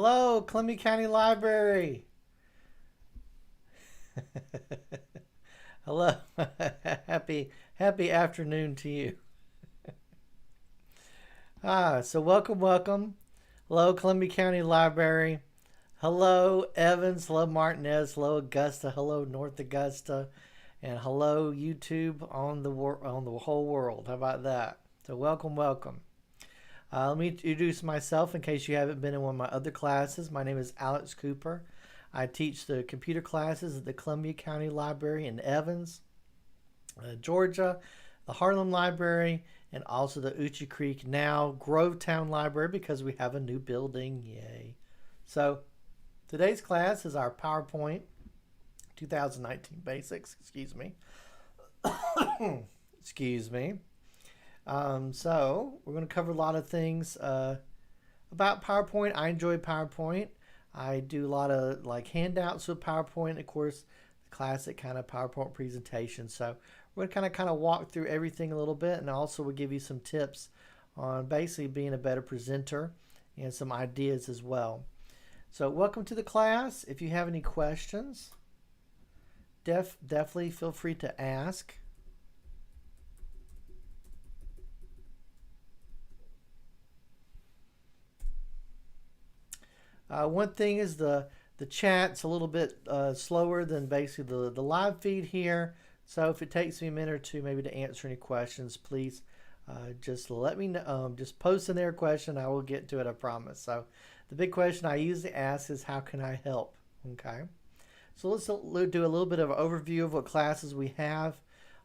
Hello, Columbia County Library. Hello. happy afternoon to you. So welcome. Hello, Columbia County Library. Hello, Evans. Hello, Martinez. Hello, Augusta. Hello, North Augusta. And hello, YouTube on the whole world. How about that? So welcome. Let me introduce myself in case you haven't been in one of my other classes. My name is Alex Cooper. I teach the computer classes at the Columbia County Library in Evans, Georgia, the Harlem Library, and also the Uchi Creek, now Grovetown Library, because we have a new building. Yay. So today's class is our PowerPoint 2019 Basics. Excuse me. Excuse me. So we're going to cover a lot of things about PowerPoint. I enjoy PowerPoint. I do a lot of handouts with PowerPoint, of course, the classic kind of PowerPoint presentation. So we're going to kind of walk through everything a little bit, and also we'll give you some tips on basically being a better presenter and some ideas as well. So welcome to the class. If you have any questions, definitely feel free to ask. One thing is the chat's a little bit slower than basically the live feed here. So if it takes me a minute or two maybe to answer any questions, please just let me know. Just post in there a question. I will get to it, I promise. So the big question I usually ask is, how can I help? Okay. So let's do a little bit of an overview of what classes we have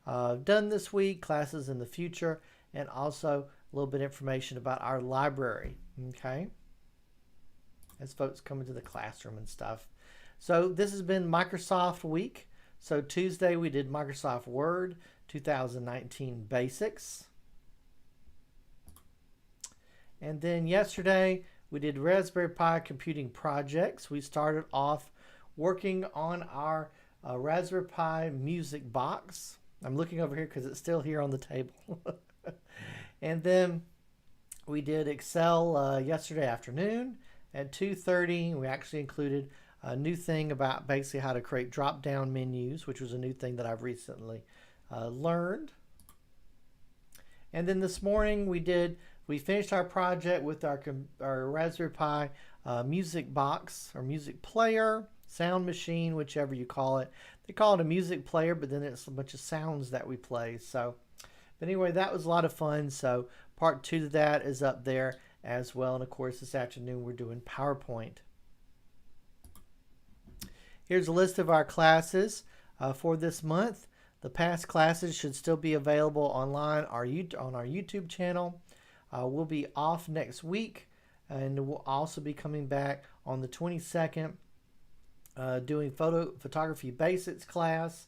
done this week, classes in the future, and also a little bit of information about our library. Okay. As folks come into the classroom and stuff. So this has been Microsoft Week. So Tuesday we did Microsoft Word 2019 Basics. And then yesterday we did Raspberry Pi computing projects. We started off working on our Raspberry Pi music box. I'm looking over here because it's still here on the table. And then we did Excel yesterday afternoon. At 2:30, we actually included a new thing about basically how to create drop-down menus, which was a new thing that I've recently learned. And then this morning we finished our project with our Raspberry Pi music box or music player, sound machine, whichever you call it. They call it a music player, but then it's a bunch of sounds that we play. So, but anyway, that was a lot of fun. So part 2 of that is up there as well. And of course, this afternoon we're doing PowerPoint. Here's a list of our classes for this month. The past classes should still be available online on our YouTube channel. We'll be off next week, and we'll also be coming back on the 22nd doing photography basics class,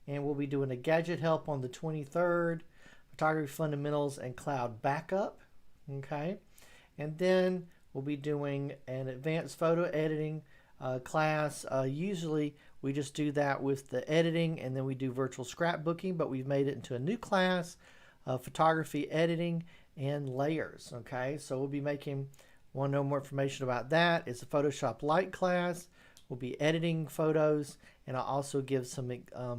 and we'll be doing a gadget help on the 23rd, photography fundamentals and cloud backup. Okay. And then we'll be doing an advanced photo editing class. Usually we just do that with the editing, and then we do virtual scrapbooking, but we've made it into a new class, photography editing and layers. Okay, so we'll be want to know more information about that. It's a Photoshop Lite class. We'll be editing photos, and I'll also give some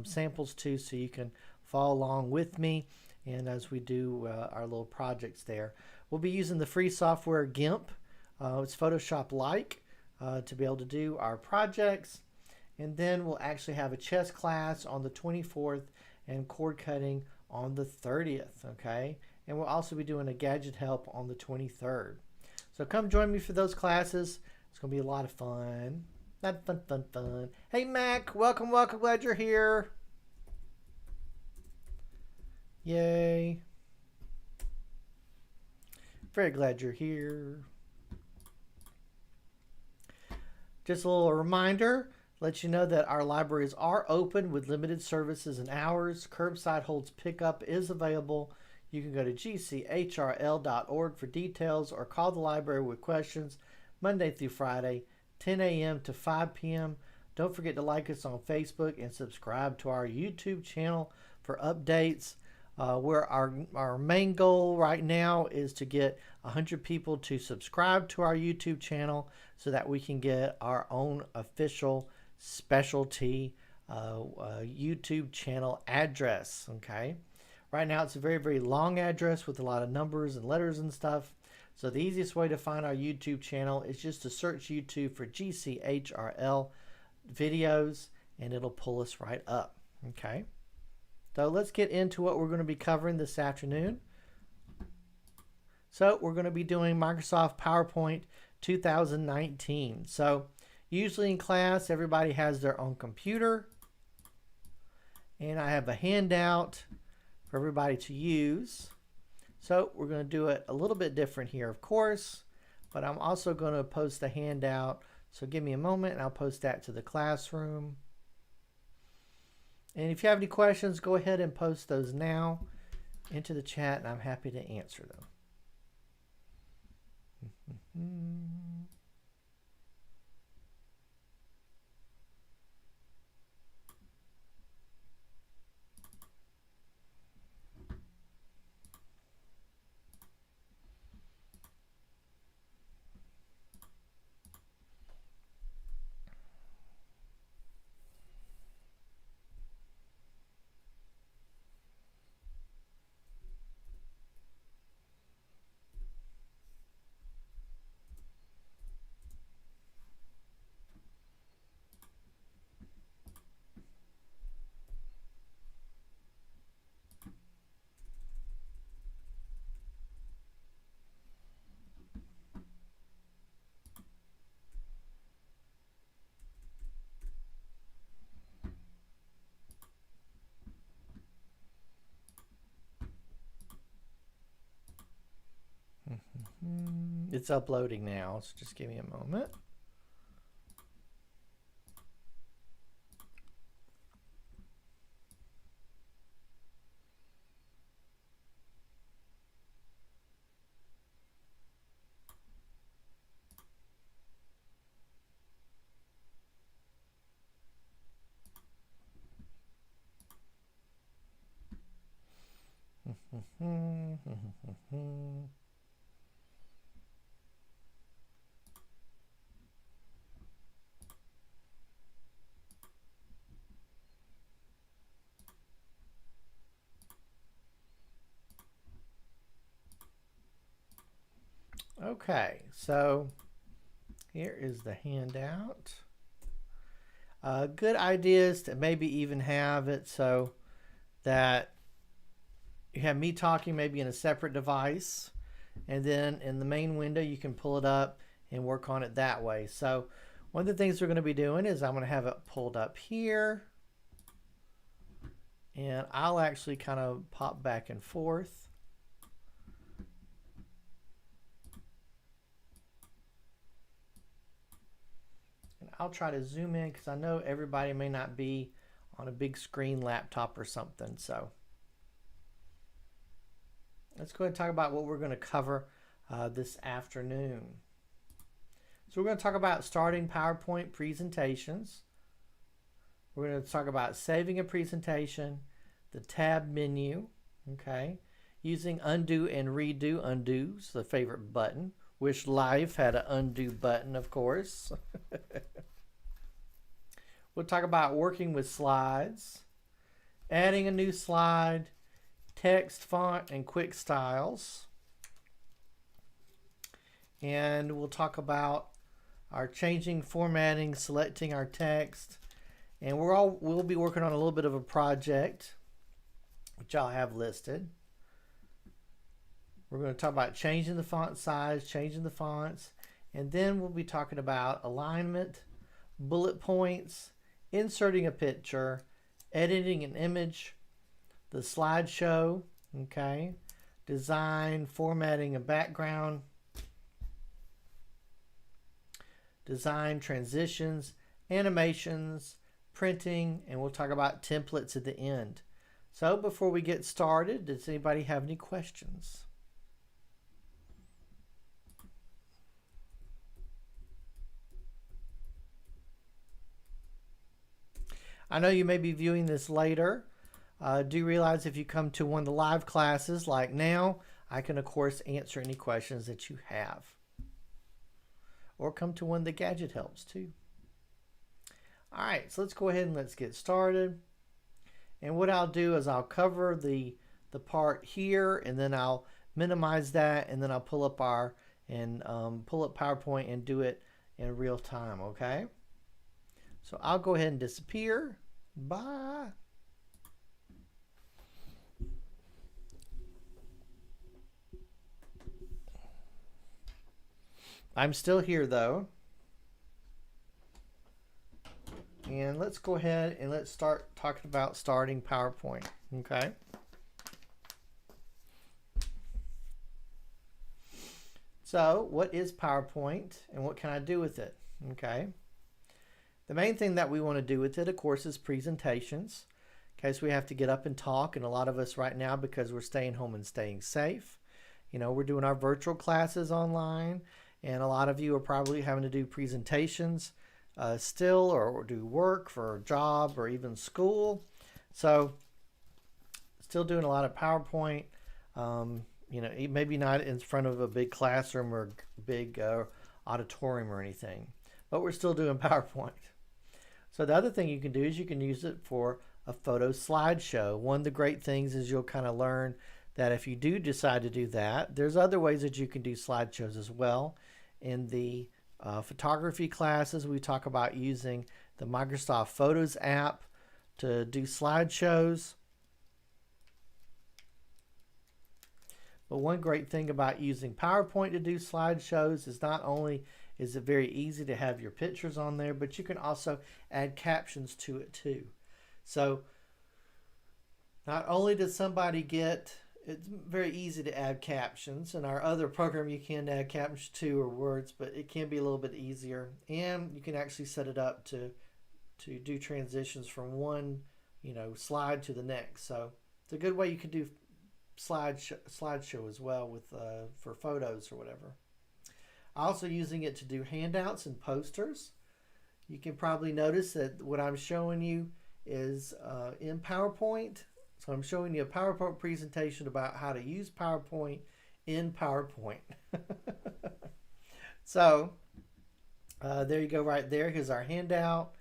samples too, so you can follow along with me and as we do our little projects there. We'll be using the free software GIMP. It's Photoshop-like to be able to do our projects. And then we'll actually have a chess class on the 24th and cord cutting on the 30th. Okay. And we'll also be doing a gadget help on the 23rd. So come join me for those classes. It's going to be a lot of fun. Fun. Hey, Mac. Welcome. Glad you're here. Yay. Very glad you're here. Just a little reminder, let you know that our libraries are open with limited services and hours. Curbside holds pickup is available. You can go to gchrl.org for details or call the library with questions Monday through Friday, 10 a.m. to 5 p.m. Don't forget to like us on Facebook and subscribe to our YouTube channel for updates. where our main goal right now is to get 100 people to subscribe to our YouTube channel so that we can get our own official specialty YouTube channel address. Okay, right now it's a very, very long address with a lot of numbers and letters and stuff. So the easiest way to find our YouTube channel is just to search YouTube for GCHRL videos and it'll pull us right up. Okay, so let's get into what we're going to be covering this afternoon. So we're going to be doing Microsoft PowerPoint 2019. So usually in class everybody has their own computer, and I have a handout for everybody to use. So we're going to do it a little bit different here, of course, but I'm also going to post a handout. So give me a moment and I'll post that to the classroom. And if you have any questions, go ahead and post those now into the chat and I'm happy to answer them. It's uploading now, so just give me a moment. Okay, so here is the handout. Good ideas to maybe even have it so that you have me talking maybe in a separate device, and then in the main window you can pull it up and work on it that way. So one of the things we're going to be doing is I'm going to have it pulled up here, and I'll actually kind of pop back and forth. I'll try to zoom in because I know everybody may not be on a big screen laptop or something. So let's go ahead and talk about what we're going to cover this afternoon. So we're going to talk about starting PowerPoint presentations. We're going to talk about saving a presentation, the tab menu, okay, using undo and redo. Undo's the favorite button. Wish Life had an undo button, of course. We'll talk about working with slides, adding a new slide, text, font, and quick styles. And we'll talk about our changing, formatting, selecting our text. And we'll be working on a little bit of a project, which I'll have listed. We're going to talk about changing the font size, changing the fonts, and then we'll be talking about alignment, bullet points, inserting a picture, editing an image, the slideshow, okay, design, formatting a background, design, transitions, animations, printing, and we'll talk about templates at the end. So before we get started, does anybody have any questions? I know you may be viewing this later, Do realize if you come to one of the live classes like now, I can of course answer any questions that you have. Or come to one of the gadget helps too. All right, so let's go ahead and let's get started. And what I'll do is I'll cover the part here, and then I'll minimize that, and then I'll pull up pull up PowerPoint and do it in real time. Okay. So I'll go ahead and disappear. Bye. I'm still here though. And let's go ahead and let's start talking about starting PowerPoint. Okay. So what is PowerPoint and what can I do with it? Okay. The main thing that we want to do with it, of course, is presentations. Okay, so we have to get up and talk, and a lot of us right now, because we're staying home and staying safe, we're doing our virtual classes online, and a lot of you are probably having to do presentations still, or do work for a job or even school. So still doing a lot of PowerPoint, maybe not in front of a big classroom or big auditorium or anything, but we're still doing PowerPoint. So the other thing you can do is you can use it for a photo slideshow. One of the great things is you'll kind of learn that if you do decide to do that, there's other ways that you can do slideshows as well. In the photography classes, we talk about using the Microsoft Photos app to do slideshows. But one great thing about using PowerPoint to do slideshows is not only is it very easy to have your pictures on there, but you can also add captions to it too. So not only does somebody get, it's very easy to add captions. In our other program, you can add captions to or words, but it can be a little bit easier. And you can actually set it up to do transitions from one, slide to the next. So it's a good way you can do slideshow as well with for photos or whatever. Also using it to do handouts and posters. You can probably notice that what I'm showing you is in PowerPoint. So I'm showing you a PowerPoint presentation about how to use PowerPoint in PowerPoint. So there you go right there. Here's our handout.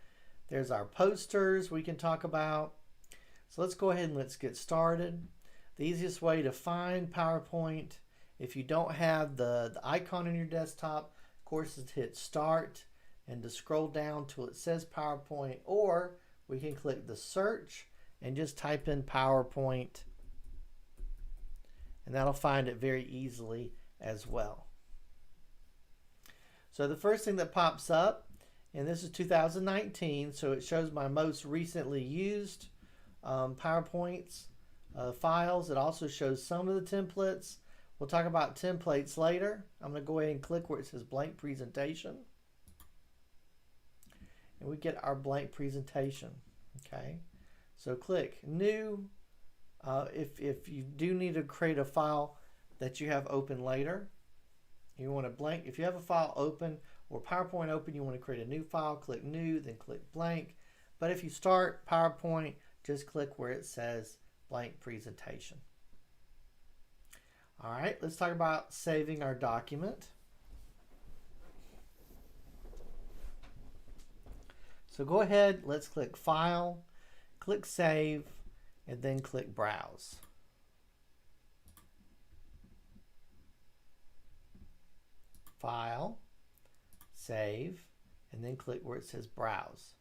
There's our posters we can talk about. So let's go ahead and let's get started. The easiest way to find PowerPoint, if you don't have the icon on your desktop, of course, is to hit Start and to scroll down till it says PowerPoint, or we can click the search and just type in PowerPoint, and that'll find it very easily as well. So the first thing that pops up, and this is 2019, so it shows my most recently used PowerPoints files. It also shows some of the templates. We'll talk about templates later. I'm going to go ahead and click where it says blank presentation, and we get our blank presentation. Okay, so click new. If you do need to create a file that you have open later, you want to blank. If you have a file open or PowerPoint open, you want to create a new file, click new, then click blank. But if you start PowerPoint, just click where it says blank presentation. All right, let's talk about saving our document. So go ahead, let's click File, click Save, and then click Browse. File, Save, and then click where it says Browse.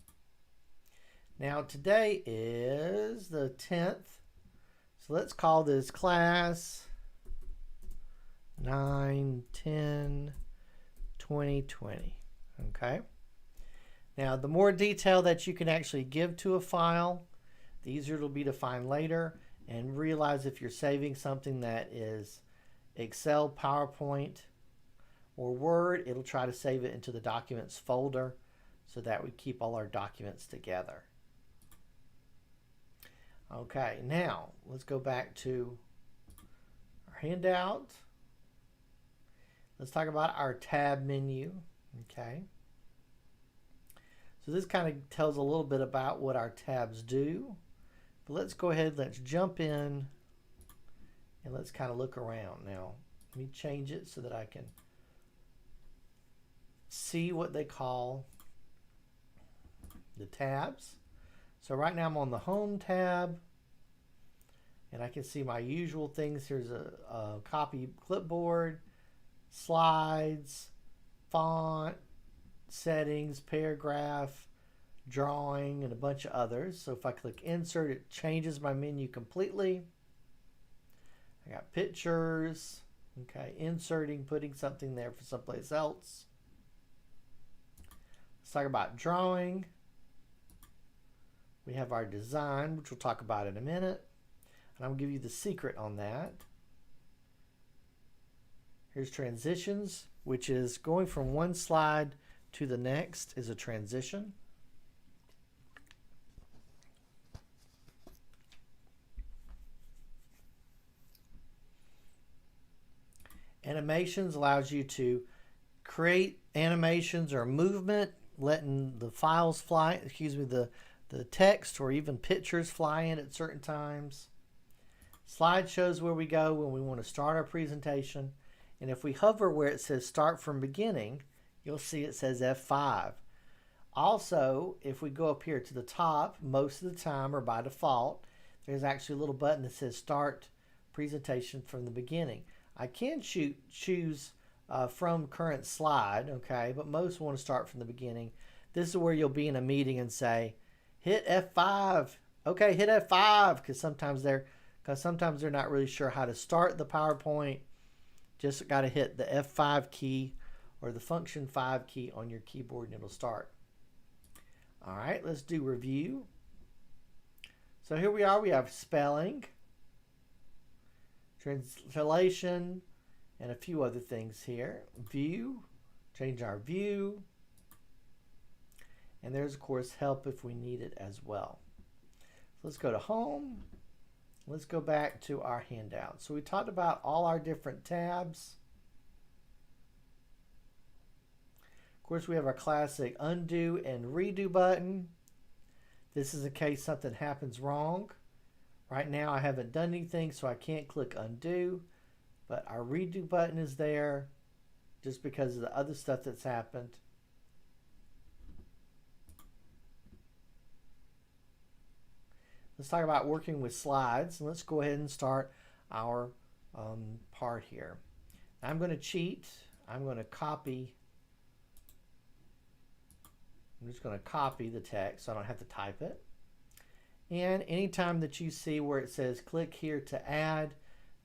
Now today is the 10th, so let's call this class 9/10/2020. Okay. Now, the more detail that you can actually give to a file, the easier it'll be to find later. And realize if you're saving something that is Excel, PowerPoint, or Word, it'll try to save it into the Documents folder so that we keep all our documents together. Okay, now let's go back to our handout. Let's talk about our tab menu. Okay. So this kind of tells a little bit about what our tabs do. If But let's go ahead, let's jump in, and let's kind of look around. Now, let me change it so that I can see what they call the tabs. So right now I'm on the Home tab, and I can see my usual things. Here's a copy clipboard, slides, font, settings, paragraph, drawing, and a bunch of others. So if I click insert, it changes my menu completely. I got pictures, okay, inserting, putting something there for someplace else. Let's talk about drawing. We have our design, which we'll talk about in a minute. And I'm going to give you the secret on that. Here's transitions, which is going from one slide to the next is a transition. Animations allows you to create animations or movement, letting the files fly, the text or even pictures fly in at certain times. Slideshows where we go when we want to start our presentation. And if we hover where it says start from beginning, you'll see it says F5. Also, if we go up here to the top, most of the time or by default, there's actually a little button that says start presentation from the beginning. I can choose from current slide, okay, but most want to start from the beginning. This is where you'll be in a meeting and say, hit F5. Okay, hit F5, because sometimes they're not really sure how to start the PowerPoint. Just got to hit the F5 key or the function 5 key on your keyboard and it'll start. All right, let's do review. So here we are. We have spelling, translation, and a few other things here. View, change our view. And there's, of course, help if we need it as well. So let's go to home. Let's go back to our handout. So we talked about all our different tabs. Of course, we have our classic undo and redo button. This is in case something happens wrong. Right now, I haven't done anything, so I can't click undo. But our redo button is there just because of the other stuff that's happened. Let's talk about working with slides. Let's go ahead and start our part here. I'm going to cheat. I'm going to copy. I'm just going to copy the text so I don't have to type it. And anytime that you see where it says click here to add,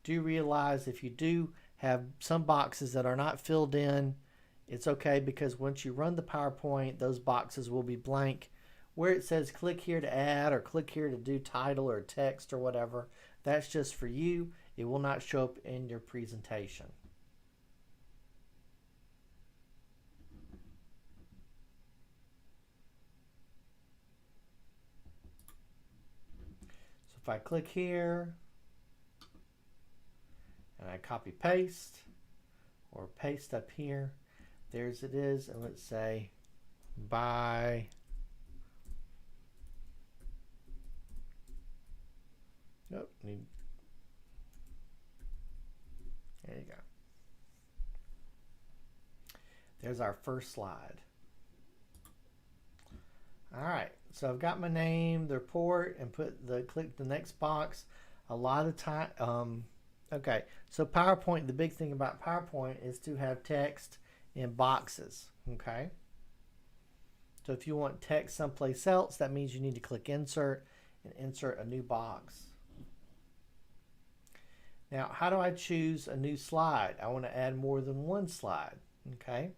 do realize if you do have some boxes that are not filled in, it's okay, because once you run the PowerPoint, those boxes will be blank. Where it says click here to add or click here to do title or text or whatever, that's just for you. It will not show up in your presentation. So if I click here and I copy paste or paste up here, there's it is, and let's say bye. Nope. There you go. There's our first slide. All right. So I've got my name, the report, and click the next box. A lot of time. Okay. So PowerPoint. The big thing about PowerPoint is to have text in boxes. Okay. So if you want text someplace else, that means you need to click insert and insert a new box. Now, how do I choose a new slide? I want to add more than one slide, okay?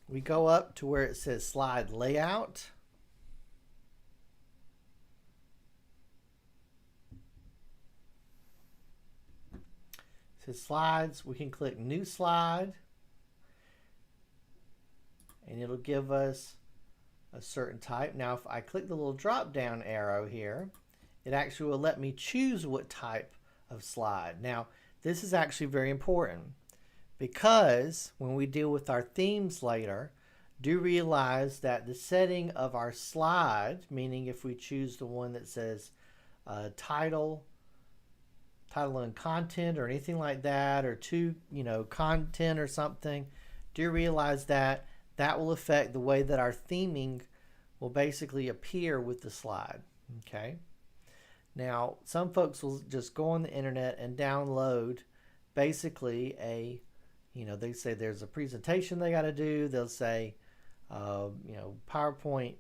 We go up to where it says slide layout. It says slides. We can click new slide. And it'll give us a certain type. Now, if I click the little drop down arrow here, it actually will let me choose what type of slide. Now, this is actually very important because when we deal with our themes later, do realize that the setting of our slide, meaning if we choose the one that says title and content or anything like that, or content or something, do realize that that will affect the way that our theming will basically appear with the slide. Okay. Now, some folks will just go on the internet and download basically they say there's a presentation they got to do. They'll say, PowerPoint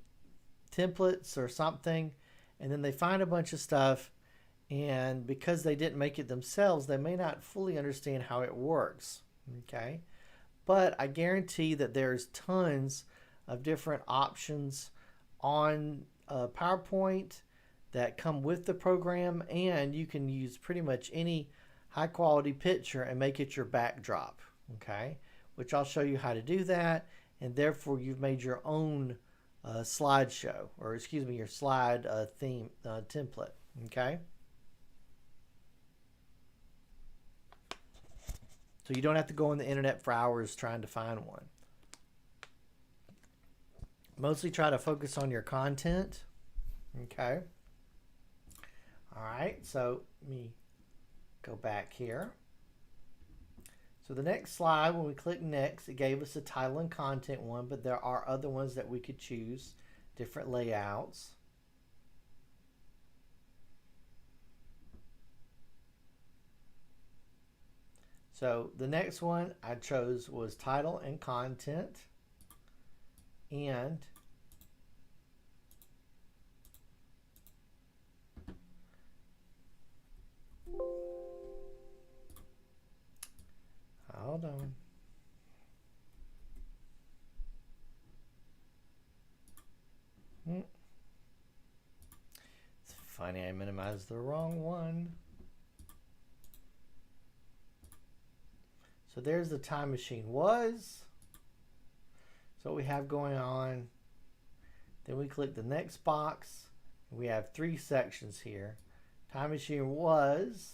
templates or something, and then they find a bunch of stuff, and because they didn't make it themselves, they may not fully understand how it works. Okay, but I guarantee that there's tons of different options on PowerPoint that come with the program, and you can use pretty much any high quality picture and make it your backdrop. Okay, which I'll show you how to do that, and therefore you've made your own slideshow, or excuse me, your slide theme template. Okay, so you don't have to go on the internet for hours trying to find one. Mostly try to focus on your content. Okay. All right, so let me go back here. So the next slide, when we click next, it gave us a title and content one, but there are other ones that we could choose, different layouts. So the next one I chose was title and content, and hold on. It's funny, I minimized the wrong one. So there's the time machine was. So what we have going on. Then we click the next box. We have 3 sections here. Time machine was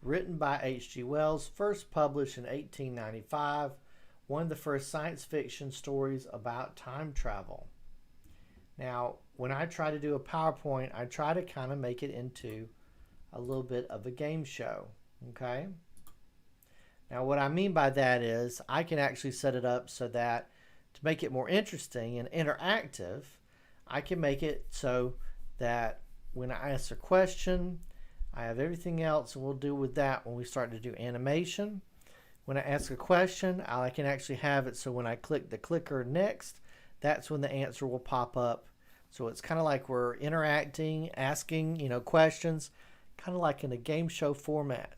written by H.G. Wells, first published in 1895, one of the first science fiction stories about time travel. Now, when I try to do a PowerPoint, I try to kind of make it into a little bit of a game show, okay? Now, what I mean by that is I can actually set it up so that to make it more interesting and interactive, I can make it so that when I ask a question, I have everything else, and we'll deal with that when we start to do animation. When I ask a question, I can actually have it so when I click the clicker next, that's when the answer will pop up. So it's kind of like we're interacting, asking, questions, kind of like in a game show format.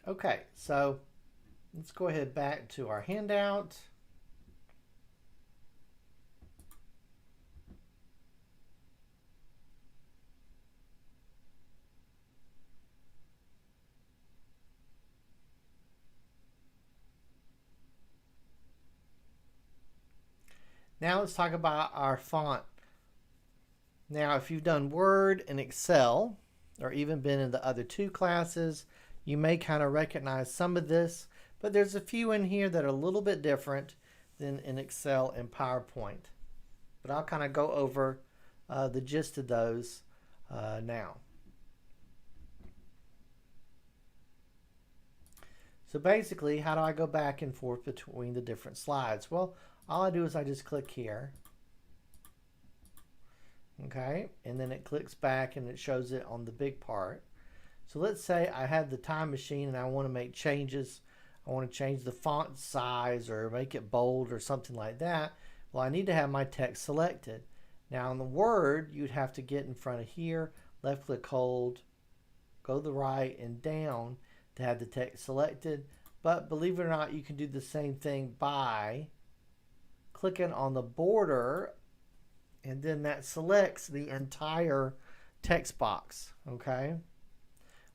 Okay, so let's go ahead back to our handout. Now let's talk about our font. Now, if you've done Word and Excel, or even been in the other 2 classes, you may kind of recognize some of this, but there's a few in here that are a little bit different than in Excel and PowerPoint. But I'll kind of go over the gist of those now. So basically, how do I go back and forth between the different slides? Well, all I do is I just click here. Okay, and then it clicks back and it shows it on the big part. So let's say I have the time machine and I want to make changes. I want to change the font size or make it bold or something like that. Well, I need to have my text selected. Now in the Word, you'd have to get in front of here, left click hold, go to the right and down to have the text selected. But believe it or not, you can do the same thing by clicking on the border, and then that selects the entire text box. Okay.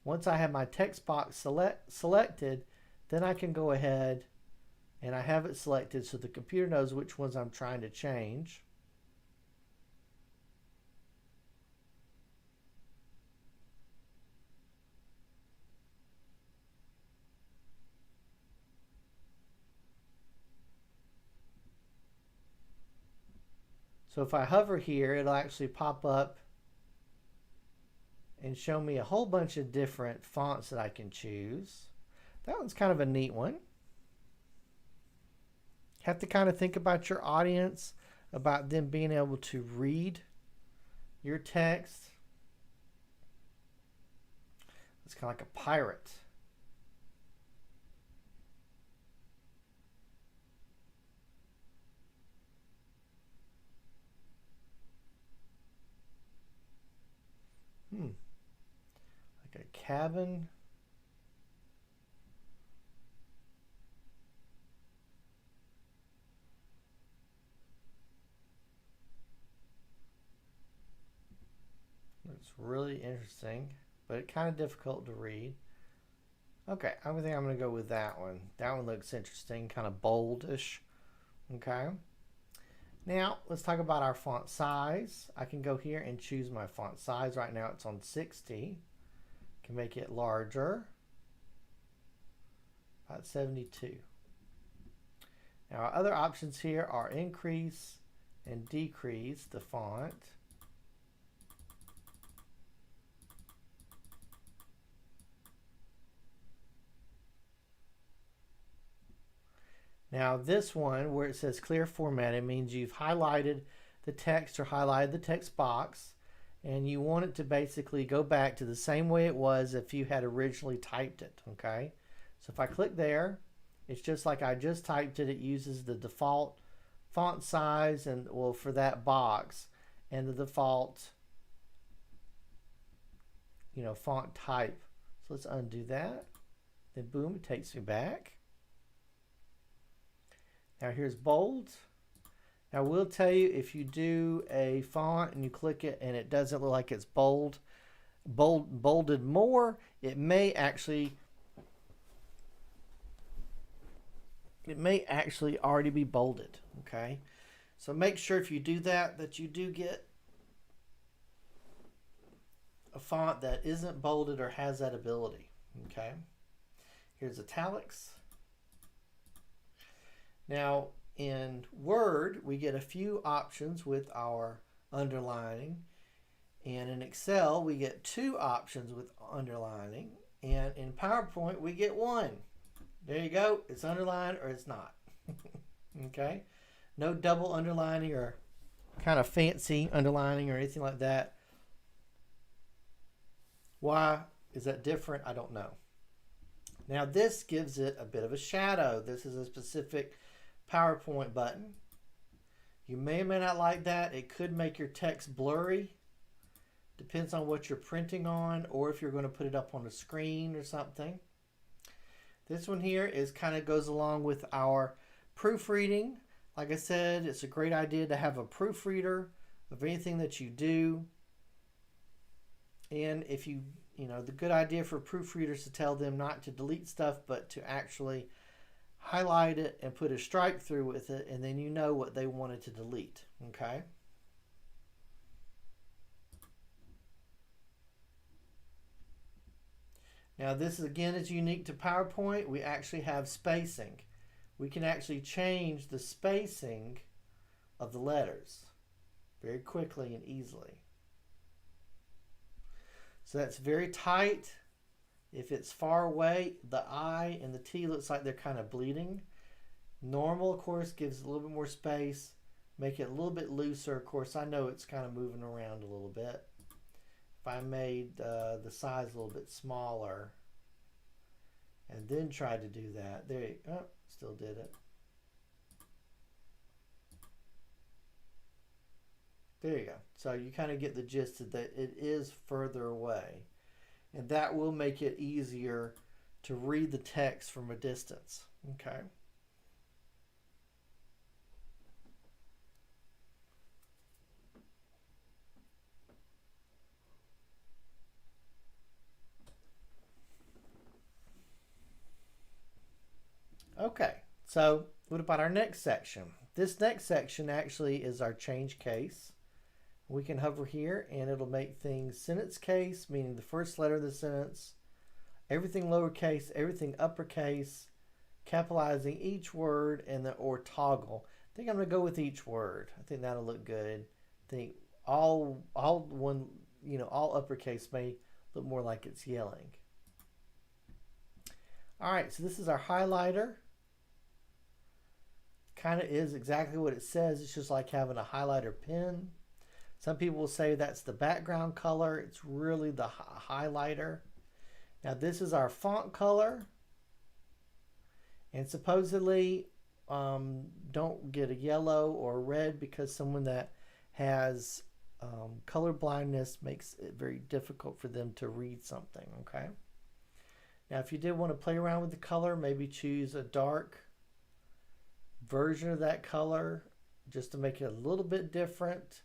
Once I have my text box selected, then I can go ahead and I have it selected so the computer knows which ones I'm trying to change. So if I hover here, it'll actually pop up and show me a whole bunch of different fonts that I can choose. That one's kind of a neat one. Have to kind of think about your audience, about them being able to read your text. It's kind of like a pirate. Like a cabin. It's really interesting, but kind of difficult to read. Okay, I think I'm going to go with that one. That one looks interesting, kind of boldish. Okay. Now, let's talk about our font size. I can go here and choose my font size. Right now, it's on 60. Can make it larger, about 72. Now, our other options here are increase and decrease the font. Now this one, where it says clear formatting, means you've highlighted the text or highlighted the text box, and you want it to basically go back to the same way it was if you had originally typed it, okay? So if I click there, it's just like I just typed it. It uses the default font size and, well, for that box, and the default, font type. So let's undo that. Then boom, it takes me back. Now here's bold. Now we'll tell you, if you do a font and you click it and it doesn't look like it's bolded more, it may actually already be bolded, okay? So make sure if you do that you do get a font that isn't bolded or has that ability, okay? Here's Italics. Now, in Word, we get a few options with our underlining. And in Excel, we get 2 options with underlining. And in PowerPoint, we get 1. There you go. It's underlined or it's not. Okay? No double underlining or kind of fancy underlining or anything like that. Why is that different? I don't know. Now, this gives it a bit of a shadow. This is a specific PowerPoint button. You may or may not like that. It could make your text blurry. Depends on what you're printing on, or if you're going to put it up on a screen or something. This one here is kind of goes along with our proofreading. Like I said, it's a great idea to have a proofreader of anything that you do. And if the good idea for proofreaders to tell them not to delete stuff, but to actually highlight it and put a stripe through with it, and then you know what they wanted to delete, okay? Now this again is unique to PowerPoint. We actually have spacing. We can actually change the spacing of the letters very quickly and easily. So that's very tight. If it's far away, the I and the T looks like they're kind of bleeding. Normal, of course, gives a little bit more space. Make it a little bit looser. Of course, I know it's kind of moving around a little bit. If I made the size a little bit smaller and then tried to do that, there you go. Oh, still did it. There you go. So you kind of get the gist that it is further away. And that will make it easier to read the text from a distance. Okay. So what about our next section? This next section actually is our change case. We can hover here and it'll make things sentence case, meaning the first letter of the sentence, everything lowercase, everything uppercase, capitalizing each word, and or toggle. I think I'm going to go with each word. I think that'll look good. I think all uppercase may look more like it's yelling. All right, so this is our highlighter. Kind of is exactly what it says. It's just like having a highlighter pen. Some people will say that's the background color. It's really the highlighter. Now this is our font color. And supposedly don't get a yellow or a red because someone that has color blindness makes it very difficult for them to read something, okay? Now if you did want to play around with the color, maybe choose a dark version of that color just to make it a little bit different,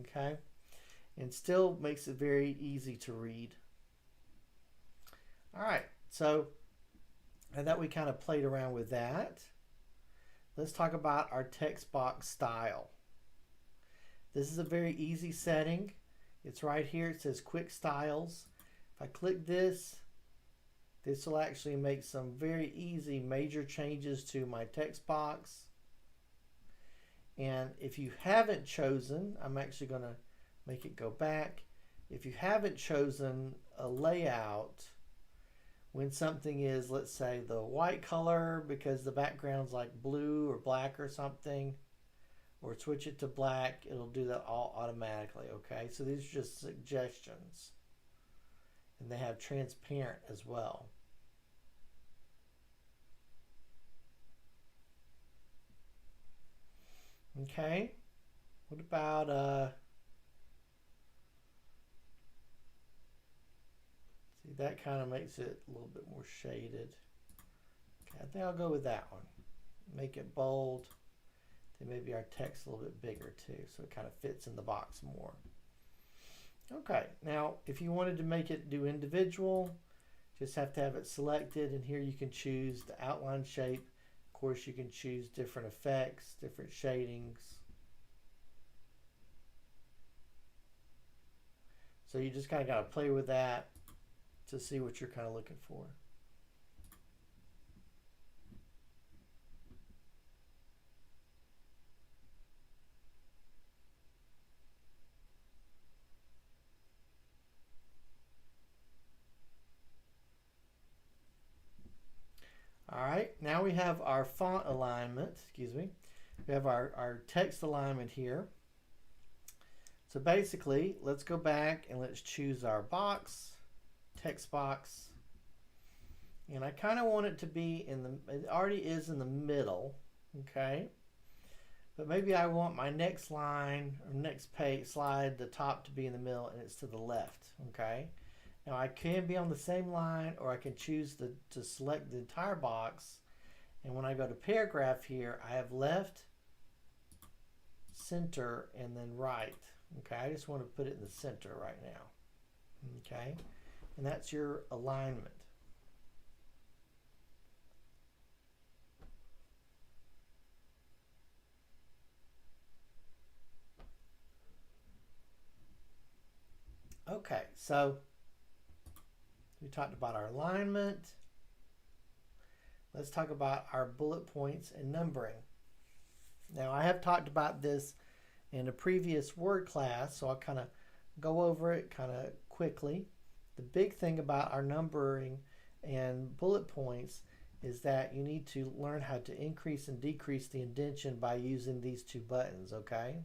okay? And still makes it very easy to read. All right, so now that we kind of played around with that, let's talk about our text box style. This is a very easy setting. It's right here. It says Quick Styles. If I click this, this will actually make some very easy major changes to my text box. And if you haven't chosen, I'm actually going to make it go back. If you haven't chosen a layout, when something is, let's say, the white color because the background's like blue or black or something, or switch it to black, it'll do that all automatically, okay? So these are just suggestions. And they have transparent as well. Okay, what about, see, that kind of makes it a little bit more shaded. Okay, I think I'll go with that one. Make it bold. Then maybe our text a little bit bigger too, so it kind of fits in the box more. Okay, now if you wanted to make it do individual, just have to have it selected, and here you can choose the outline shape. Of course, you can choose different effects, different shadings. So you just kind of got to play with that to see what you're kind of looking for. All right, now we have our font alignment, excuse me. We have our text alignment here. So basically, let's go back and let's choose our box, text box. And I kind of want it to be in the, it already is in the middle, okay? But maybe I want my next line or next page slide, the top to be in the middle and it's to the left, okay? Now I can be on the same line, or I can choose to select the entire box. And when I go to paragraph here, I have left, center, and then right. Okay, I just want to put it in the center right now. Okay, and that's your alignment. Okay, so we talked about our alignment. Let's talk about our bullet points and numbering. Now I have talked about this in a previous Word class, so I'll kind of go over it kind of quickly. The big thing about our numbering and bullet points is that you need to learn how to increase and decrease the indentation by using these two buttons, okay?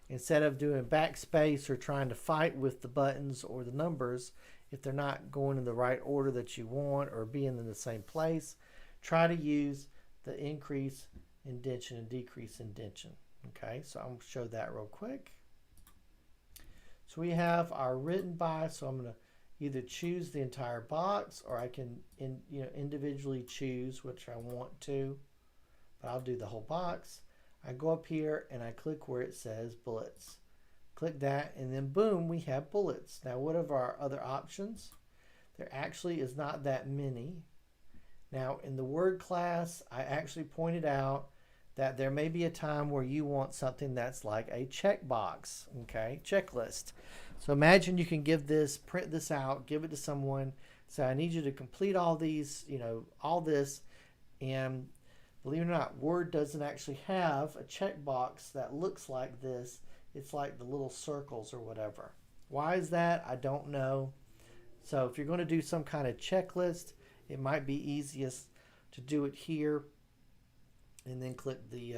Instead of doing backspace or trying to fight with the buttons or the numbers, if they're not going in the right order that you want or being in the same place, try to use the increase indentation and decrease indentation. Okay, so I'm going to show that real quick. So we have our written by, so I'm going to either choose the entire box, or I can individually choose which I want to, but I'll do the whole box. I go up here and I click where it says bullets. Click that, and then boom, we have bullets. Now what are our other options? There actually is not that many. Now, in the Word class, I actually pointed out that there may be a time where you want something that's like a checkbox, okay, checklist. So imagine you can give this, print this out, give it to someone, say, I need you to complete all these, all this, and believe it or not, Word doesn't actually have a checkbox that looks like this. It's like the little circles or whatever. Why is that? I don't know. So if you're going to do some kind of checklist, it might be easiest to do it here and then click the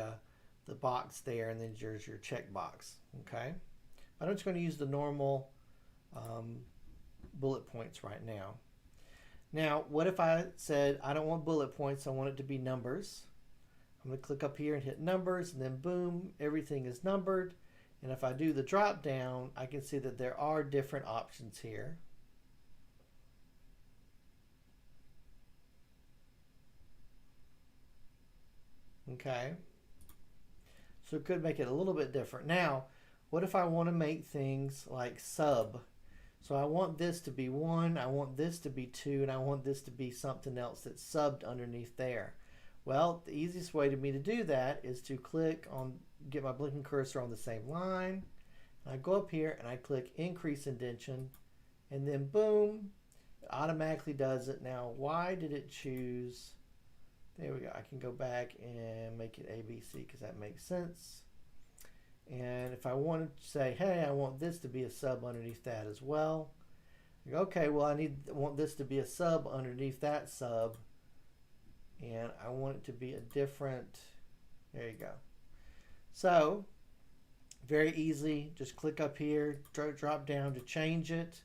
box there, and then there's your checkbox. Okay, I'm just going to use the normal bullet points right now. Now, what if I said I don't want bullet points, I want it to be numbers? I'm going to click up here and hit numbers, and then boom, everything is numbered. And if I do the drop down, I can see that there are different options here. Okay, so it could make it a little bit different. Now, what if I want to make things like sub? So I want this to be 1, I want this to be 2, and I want this to be something else that's subbed underneath there. Well, the easiest way to me to do that is to click on, get my blinking cursor on the same line, and I go up here and I click increase indentation, and then boom, it automatically does it. Now, why did it choose? There we go. I can go back and make it ABC because that makes sense. And if I wanted to say, hey, I want this to be a sub underneath that as well. Okay, well, I want this to be a sub underneath that sub. And I want it to be a different, there you go. So, very easy. Just click up here, drop down to change it.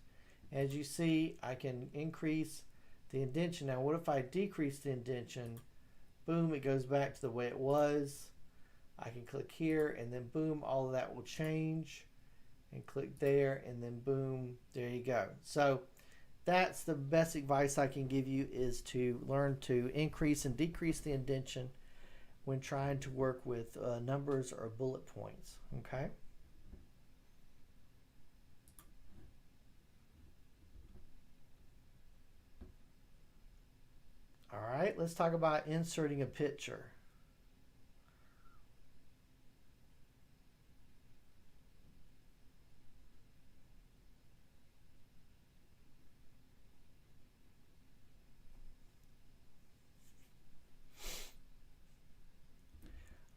As you see, I can increase the indentation. Now, what if I decrease the indentation? Boom, it goes back to the way it was. I can click here, and then boom, all of that will change. And click there, and then boom, there you go. So that's the best advice I can give you, is to learn to increase and decrease the indentation when trying to work with numbers or bullet points. Okay. All right, let's talk about inserting a picture.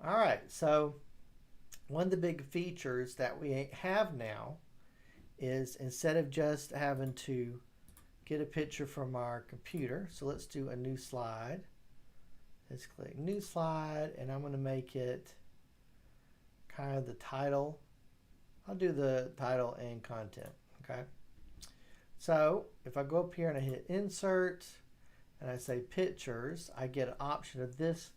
All right, so one of the big features that we have now is, instead of just having to get a picture from our computer, so let's do a new slide. Let's click new slide, and I'm going to make it kind of the title. I'll do the title and content. Okay, so if I go up here and I hit insert and I say pictures, I get an option of this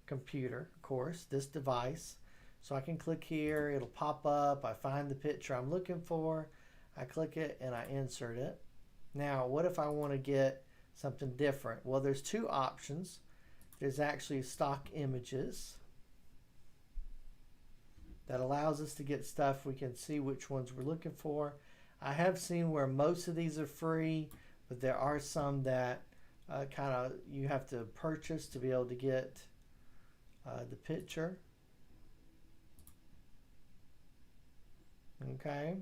computer, of course, this device. So I can click here, it'll pop up, I find the picture I'm looking for, I click it and I insert it. Now, what if I want to get something different? Well, there's two options. There's actually stock images that allows us to get stuff. We can see which ones we're looking for. I have seen where most of these are free, but there are some that kind of you have to purchase to be able to get the picture. Okay,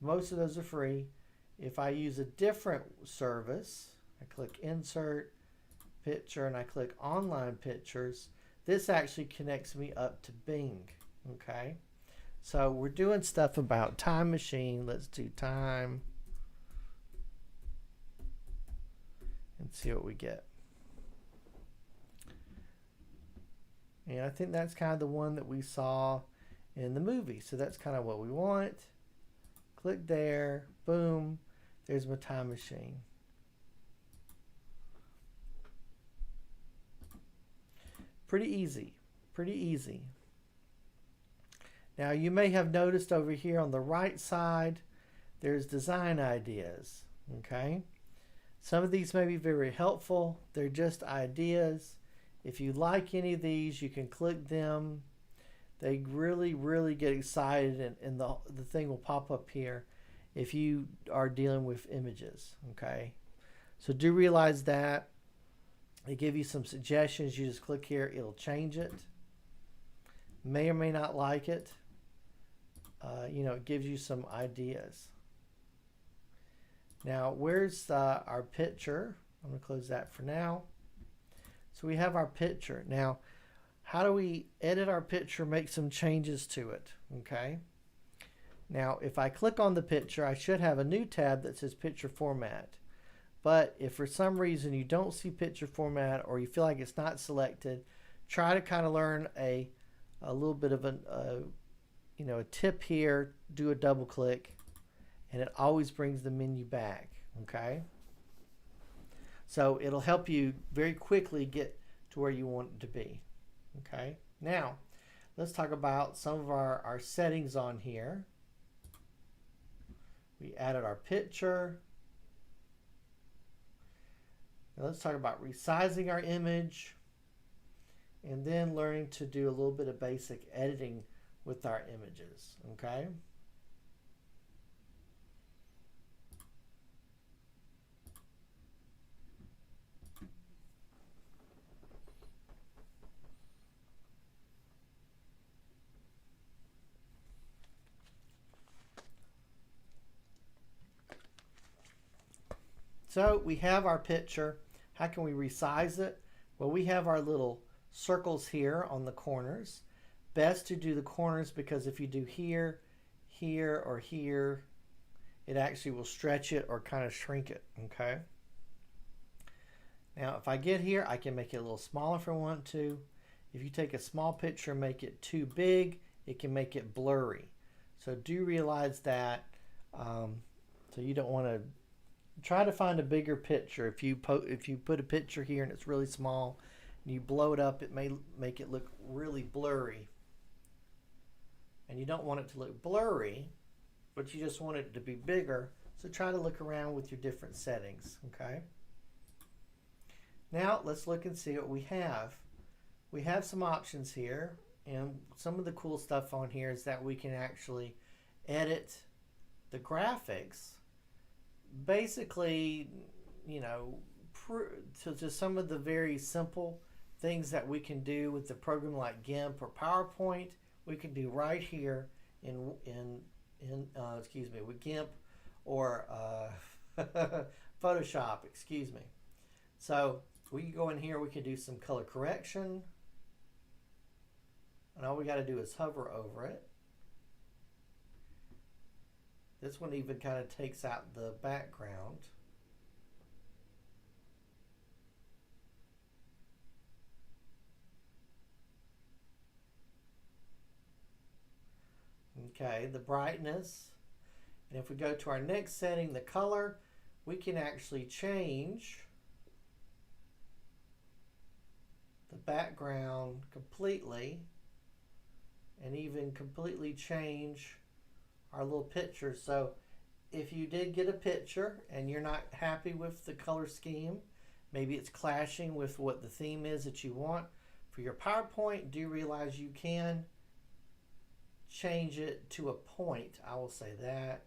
most of those are free. If I use a different service, I click insert picture and I click online pictures, this actually connects me up to Bing. Okay, so we're doing stuff about Time Machine. Let's do time and see what we get. And I think that's kind of the one that we saw in the movie. So that's kind of what we want. Click there, boom, there's my Time Machine. Pretty easy, pretty easy. Now you may have noticed over here on the right side, there's design ideas, okay? Some of these may be very helpful. They're just ideas. If you like any of these, you can click them. They really get excited, and the thing will pop up here if you are dealing with images, okay? So do realize that. They give you some suggestions. You just click here, it'll change it. May or may not like it. You know, it gives you some ideas. Now, where's our picture? I'm going to close that for now. So we have our picture. Now, how do we edit our picture, make some changes to it? Okay. Now, if I click on the picture, I should have a new tab that says Picture Format. But if for some reason you don't see Picture Format or you feel like it's not selected, try to kind of learn a little bit of a tip here. Do a double click, and it always brings the menu back. Okay. So it'll help you very quickly get to where you want it to be. Okay. Now, let's talk about some of our settings on here. We added our picture. Now let's talk about resizing our image, and then learning to do a little bit of basic editing with our images. Okay. So we have our picture. How can we resize it? Well, we have our little circles here on the corners. Best to do the corners, because if you do here, here, or here, it actually will stretch it or kind of shrink it. Okay. Now, if I get here, I can make it a little smaller if I want to. If you take a small picture and make it too big, it can make it blurry. So do realize that. So you don't want to. Try to find a bigger picture. If you put a picture here and it's really small and you blow it up, it may make it look really blurry. And you don't want it to look blurry, but you just want it to be bigger. So try to look around with your different settings. Okay. Now let's look and see what we have. We have some options here, and some of the cool stuff on here is that we can actually edit the graphics. Basically, you know, to some of the very simple things that we can do with the program like GIMP or PowerPoint, we can do right here with GIMP or Photoshop, excuse me. So we can go in here, we can do some color correction, and all we got to do is hover over it. This one even kind of takes out the background. Okay, the brightness. And if we go to our next setting, the color, we can actually change the background completely, and even completely change our little picture. So if you did get a picture and you're not happy with the color scheme, maybe it's clashing with what the theme is that you want for your PowerPoint, do realize you can change it to a point. I will say that.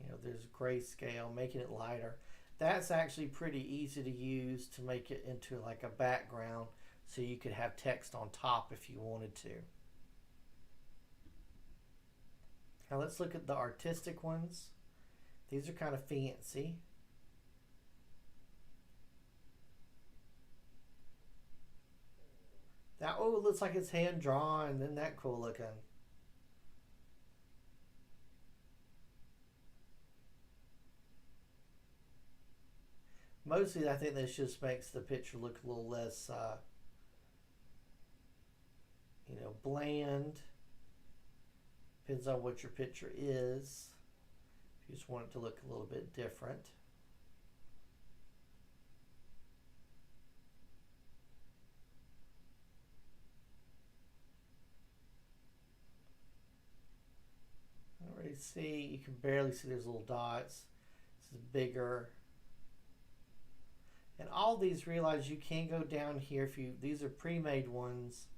You know, there's grayscale, making it lighter. That's actually pretty easy to use to make it into like a background, so you could have text on top if you wanted to. Now let's look at the artistic ones. These are kind of fancy. That, oh, it looks like it's hand drawn. Isn't that cool looking? Mostly I think this just makes the picture look a little less, bland. Depends on what your picture is. If you just want it to look a little bit different. I don't really see, you can barely see there's little dots. This is bigger. And all these, realize you can go down here these are pre-made ones.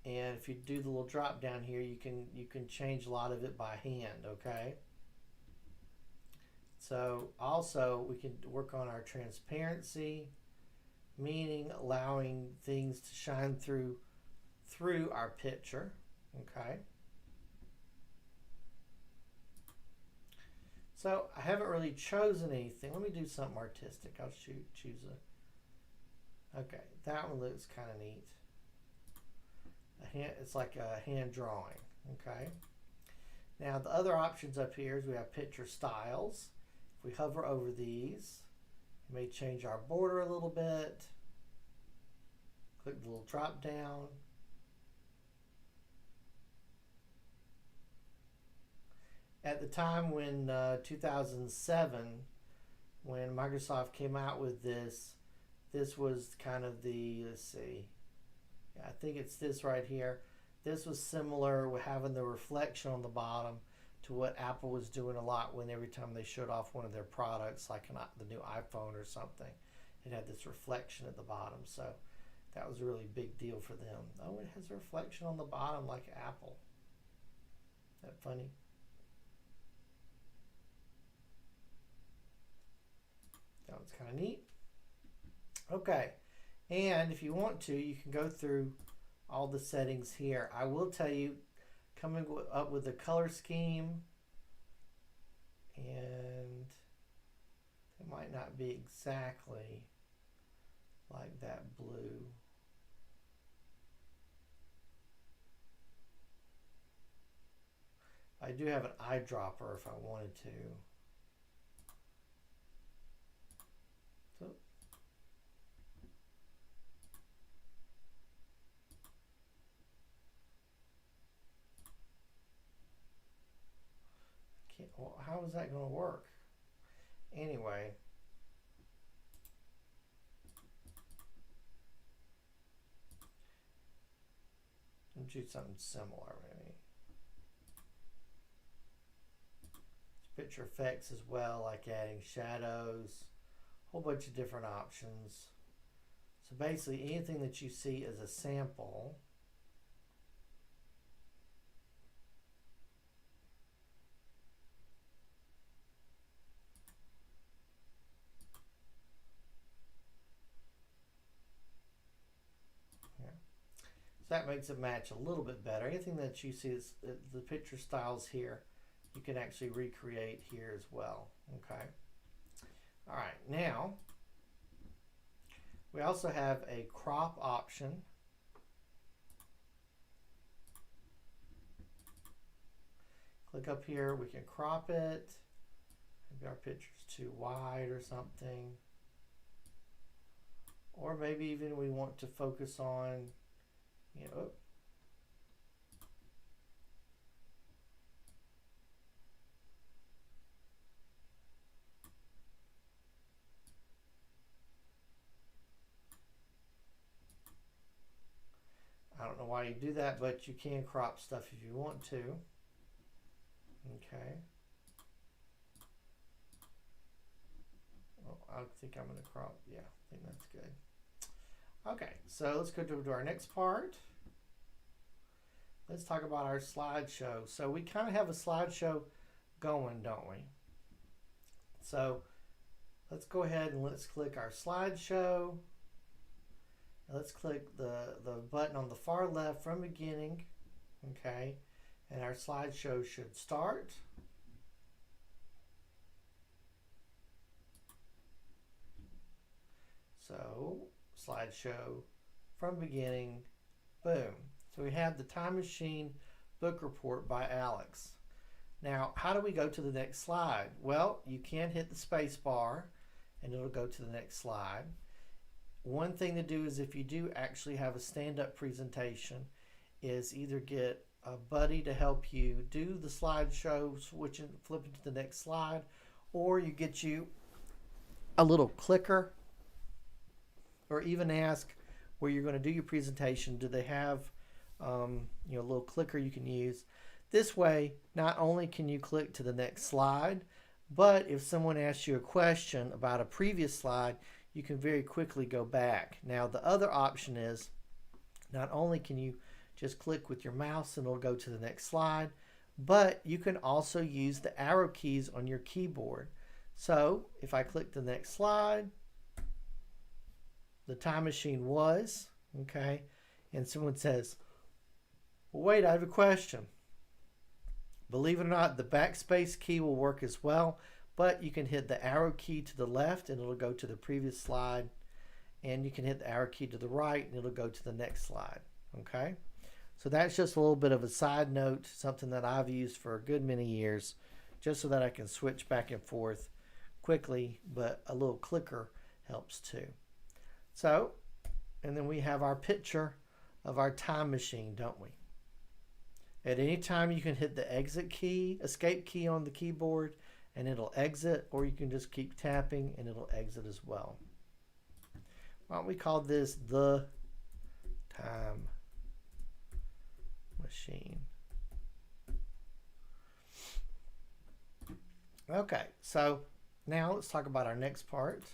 And if you do the little drop down here, you can change a lot of it by hand, okay? So also we can work on our transparency, meaning allowing things to shine through our picture. Okay. So I haven't really chosen anything. Let me do something artistic. I'll choose a. Okay, that one looks kind of neat. It's like a hand drawing. Okay. Now the other options up here is we have picture styles. If we hover over these, we may change our border a little bit. Click the little drop down. At the time when 2007, when Microsoft came out with this was kind of the, let's see, yeah, I think it's this right here. This was similar with having the reflection on the bottom to what Apple was doing a lot when every time they showed off one of their products, like the new iPhone or something, it had this reflection at the bottom. So that was a really big deal for them. Oh, it has a reflection on the bottom like Apple. Isn't that funny? That was kind of neat. Okay, and if you want to, you can go through all the settings here. I will tell you, coming up with a color scheme, and it might not be exactly like that blue. I do have an eyedropper if I wanted to. So, well, how is that going to work? Anyway, let's do something similar maybe. Picture effects as well, like adding shadows, a whole bunch of different options. So basically anything that you see as a sample, yeah. So that makes it match a little bit better. Anything that you see is the picture styles here, you can actually recreate here as well. Okay. All right, now we also have a crop option. Click up here, we can crop it. Maybe our picture's too wide or something. Or maybe even we want to focus on, you know, I don't know why you do that, but you can crop stuff if you want to. Okay. Well, I think I'm going to crop. Yeah, I think that's good. Okay, so let's go to our next part. Let's talk about our slideshow. So we kind of have a slideshow going, don't we? So let's go ahead and let's click our slideshow. Let's click the button on the far left from beginning, okay, and our slideshow should start. So slideshow from beginning, boom. So we have the Time Machine book report by Alex. Now, how do we go to the next slide? Well, you can hit the space bar and it'll go to the next slide. One thing to do is if you do actually have a stand-up presentation is either get a buddy to help you do the slideshow, flipping to the next slide, or you get you a little clicker, or even ask where you're going to do your presentation, do they have a little clicker you can use. This way, not only can you click to the next slide, but if someone asks you a question about a previous slide, you can very quickly go back. Now the other option is not only can you just click with your mouse and it'll go to the next slide, but you can also use the arrow keys on your keyboard. So if I click the next slide, the time machine was, okay, and someone says, well, wait, I have a question. Believe it or not, the backspace key will work as well, but you can hit the arrow key to the left and it'll go to the previous slide, and you can hit the arrow key to the right and it'll go to the next slide, okay? So that's just a little bit of a side note, something that I've used for a good many years, just so that I can switch back and forth quickly, but a little clicker helps too. So, and then we have our picture of our time machine, don't we? At any time you can hit the exit key, escape key on the keyboard, and it'll exit, or you can just keep tapping and it'll exit as well. Why don't we call this the time machine? Okay, so now let's talk about our next part.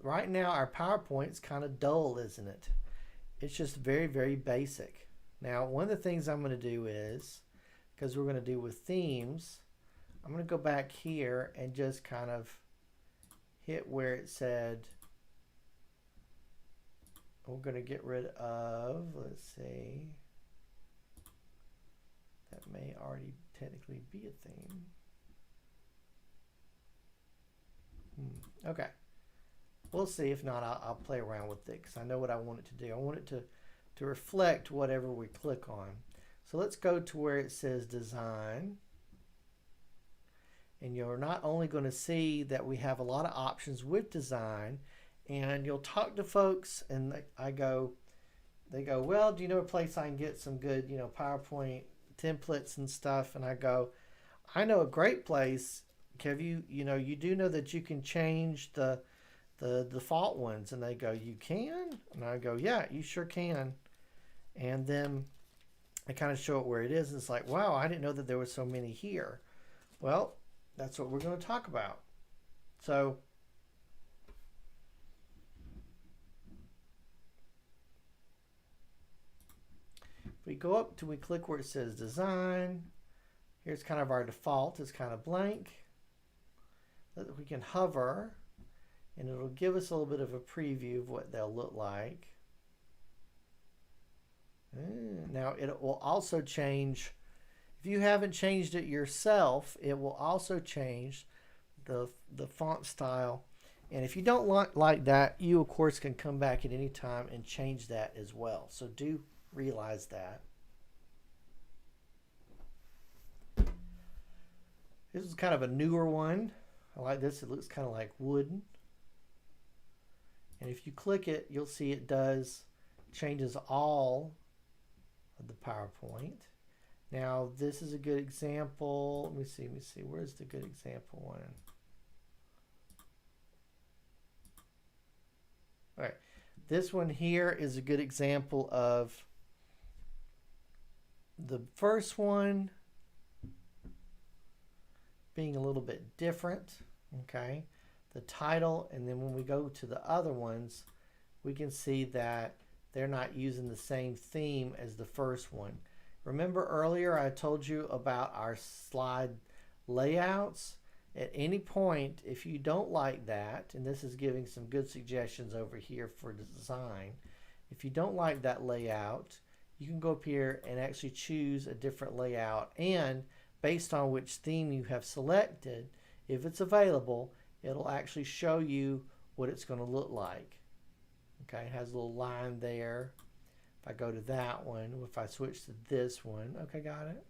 Right now our PowerPoint's kind of dull, isn't it? It's just very, very basic. Now, one of the things I'm going to do is, because we're going to do with themes, I'm going to go back here and just kind of hit where it said, we're going to get rid of, let's see, that may already technically be a theme. Okay. We'll see. If not, I'll play around with it because I know what I want it to do. I want it to reflect whatever we click on. So let's go to where it says design. And you're not only going to see that we have a lot of options with design, and you'll talk to folks and they go, well, do you know a place I can get some good, PowerPoint templates and stuff? And I go, I know a great place. Have you do know that you can change the default ones? And they go, you can? And I go, yeah, you sure can. And then I kind of show it where it is, and it's like, wow, I didn't know that there were so many here. Well, that's what we're going to talk about. So if we go up till we click where it says design, here's kind of our default. It's kind of blank. We can hover and it'll give us a little bit of a preview of what they'll look like. Now it will also change, if you haven't changed it yourself, it will also change the font style. And if you don't like that, you of course can come back at any time and change that as well. So do realize that. This is kind of a newer one. I like this. It looks kind of like wooden. And if you click it, you'll see it changes all of the PowerPoint. Now, this is a good example. Let me see. Where's the good example one? All right. This one here is a good example of the first one being a little bit different, okay? The title, and then when we go to the other ones, we can see that they're not using the same theme as the first one. Remember earlier I told you about our slide layouts? At any point, if you don't like that, and this is giving some good suggestions over here for design, if you don't like that layout, you can go up here and actually choose a different layout, and based on which theme you have selected, if it's available, it'll actually show you what it's going to look like. Okay, it has a little line there. If I go to that one, if I switch to this one, okay, got it.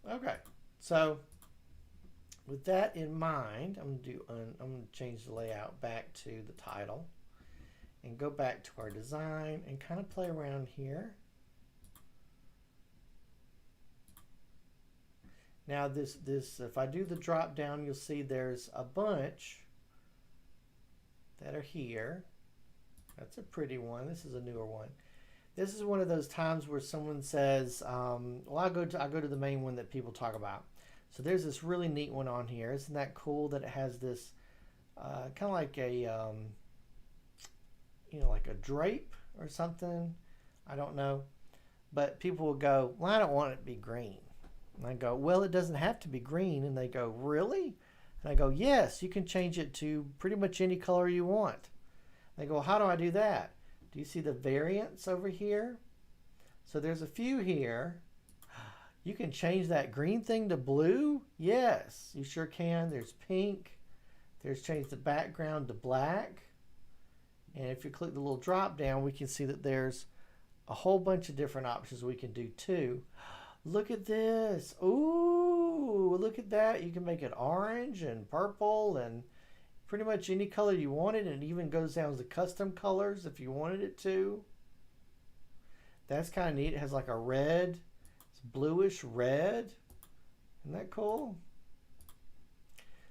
Okay, so with that in mind, I'm going to change the layout back to the title and go back to our design and kind of play around here. Now this if I do the drop down, you'll see there's a bunch that are here. That's a pretty one. This is a newer one. This is one of those times where someone says, well, I go to the main one that people talk about. So there's this really neat one on here. Isn't that cool that it has this kind of like a, like a drape or something? I don't know. But people will go, well, I don't want it to be green. And I go, well, it doesn't have to be green. And they go, really? And I go, yes, you can change it to pretty much any color you want. They go, how do I do that? Do you see the variants over here? So there's a few here. You can change that green thing to blue? Yes, you sure can. There's pink. There's change the background to black. And if you click the little drop down, we can see that there's a whole bunch of different options we can do too. Look at this. Ooh, look at that. You can make it orange and purple and pretty much any color you wanted, and it even goes down to custom colors if you wanted it to. That's kind of neat. It has like a red, it's bluish red. Isn't that cool?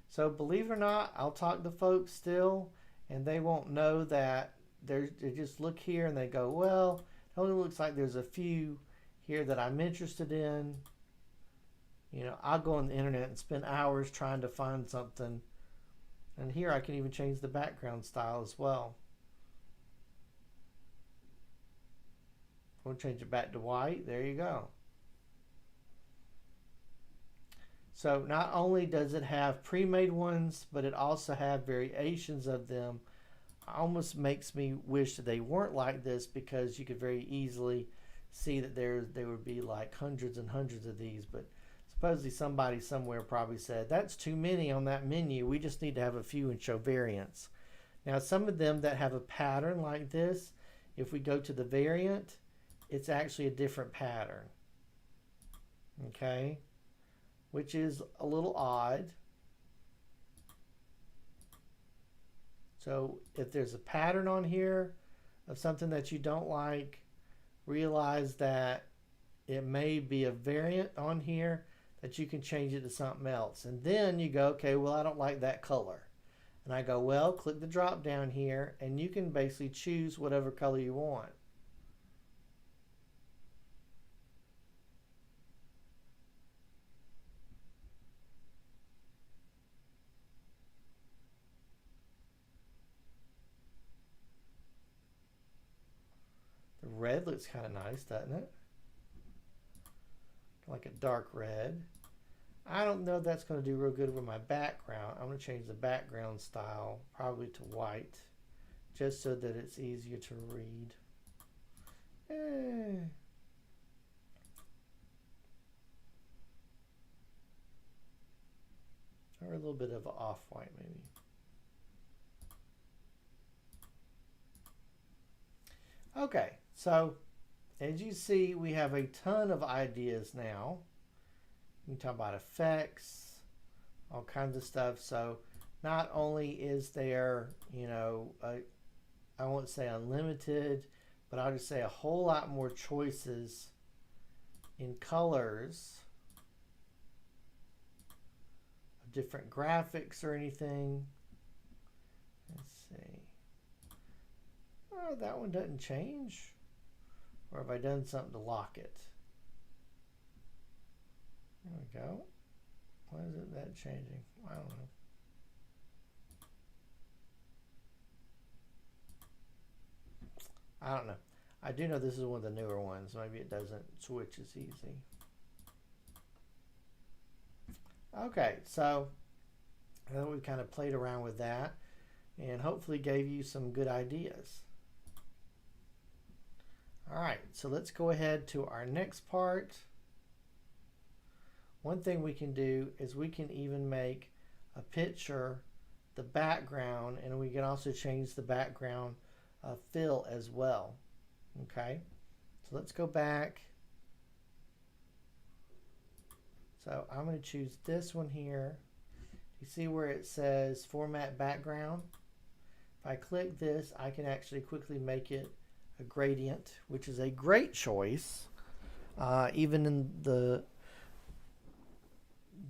So believe it or not, I'll talk to folks still, and they won't know that they just look here and they go, well, it only looks like there's a few here that I'm interested in. I'll go on the internet and spend hours trying to find something. And here I can even change the background style as well. We'll change it back to white. There you go. So not only does it have pre-made ones, but it also have variations of them. Almost makes me wish that they weren't like this, because you could very easily see that there would be like hundreds and hundreds of these. But supposedly somebody somewhere probably said, that's too many on that menu. We just need to have a few and show variants. Now some of them that have a pattern like this, if we go to the variant, it's actually a different pattern. Okay? Which is a little odd. So if there's a pattern on here of something that you don't like, realize that it may be a variant on here that you can change it to something else. And then you go, okay, well, I don't like that color. And I go, well, click the drop down here, and you can basically choose whatever color you want. The red looks kind of nice, doesn't it? Like a dark red. I don't know if that's going to do real good with my background. I'm going to change the background style probably to white, just so that it's easier to read. Or a little bit of off-white maybe. Okay, so as you see, we have a ton of ideas now. You can talk about effects, all kinds of stuff. So not only is there, I won't say unlimited, but I'll just say a whole lot more choices in colors, different graphics or anything. Let's see. Oh, that one doesn't change. Or have I done something to lock it? There we go. Why isn't that changing? I don't know. I don't know. I do know this is one of the newer ones. Maybe it doesn't switch as easy. Okay, so then we kind of played around with that and hopefully gave you some good ideas. All right, so let's go ahead to our next part. One thing we can do is we can even make a picture the background, and we can also change the background fill as well. Okay, so let's go back. So I'm going to choose this one here. You see where it says format background? If I click this, I can actually quickly make it a gradient, which is a great choice. Even in the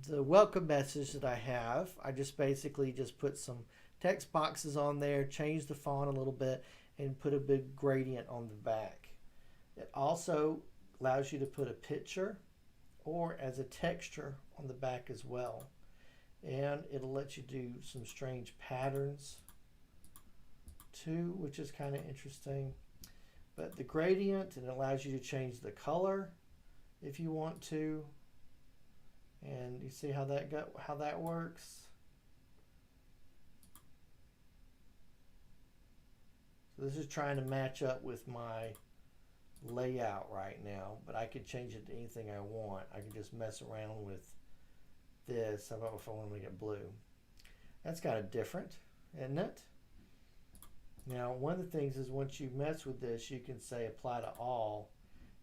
welcome message that I have, I just basically just put some text boxes on there, change the font a little bit, and put a big gradient on the back. It also allows you to put a picture or as a texture on the back as well. And it'll let you do some strange patterns too, which is kind of interesting. But the gradient, and it allows you to change the color if you want to. And you see how that works. So this is trying to match up with my layout right now, but I could change it to anything I want. I can just mess around with this. How about if I want to make it blue? That's kind of different, isn't it? Now, one of the things is once you mess with this, you can say apply to all,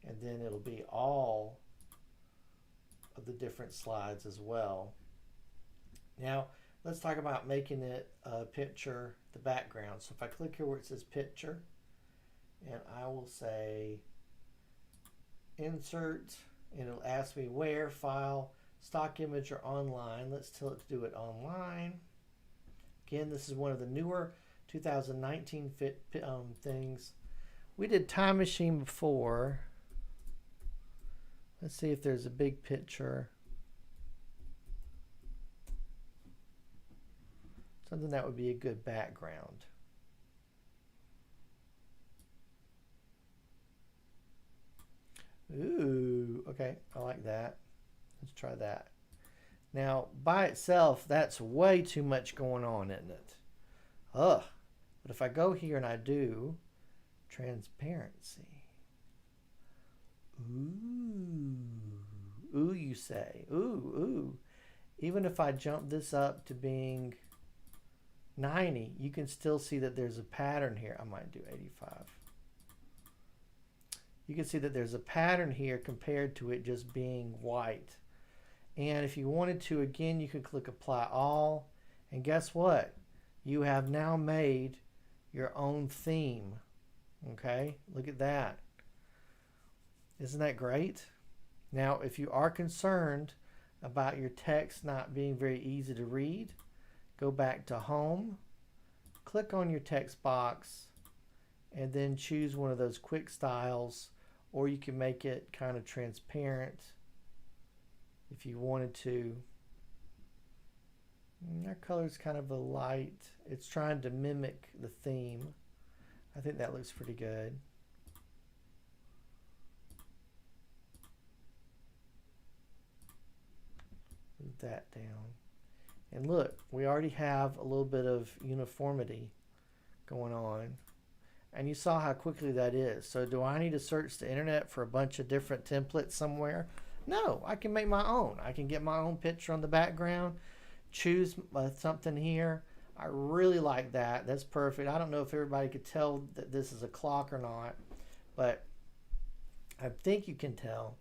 and then it'll be all of the different slides as well. Now, let's talk about making it a picture, the background. So if I click here where it says picture, and I will say insert, and it'll ask me where, file, stock image, or online. Let's tell it to do it online. Again, this is one of the newer 2019 things. We did Time Machine before. Let's see if there's a big picture. Something that would be a good background. Ooh, okay, I like that. Let's try that. Now, by itself, that's way too much going on, isn't it? Ugh. But if I go here and I do transparency. Ooh. Ooh, you say. Ooh, ooh. Even if I jump this up to being 90, you can still see that there's a pattern here. I might do 85. You can see that there's a pattern here compared to it just being white. And if you wanted to, again, you could click Apply All. And guess what? You have now made your own theme. Okay? Look at that. Isn't that great? Now, if you are concerned about your text not being very easy to read, go back to Home, click on your text box, and then choose one of those quick styles, or you can make it kind of transparent if you wanted to. That color is kind of a light. It's trying to mimic the theme. I think that looks pretty good. Move that down. And look, we already have a little bit of uniformity going on. And you saw how quickly that is. So do I need to search the internet for a bunch of different templates somewhere? No, I can make my own. I can get my own picture on the background, choose something here. I really like that. That's perfect. I don't know if everybody could tell that this is a clock or not, but I think you can tell.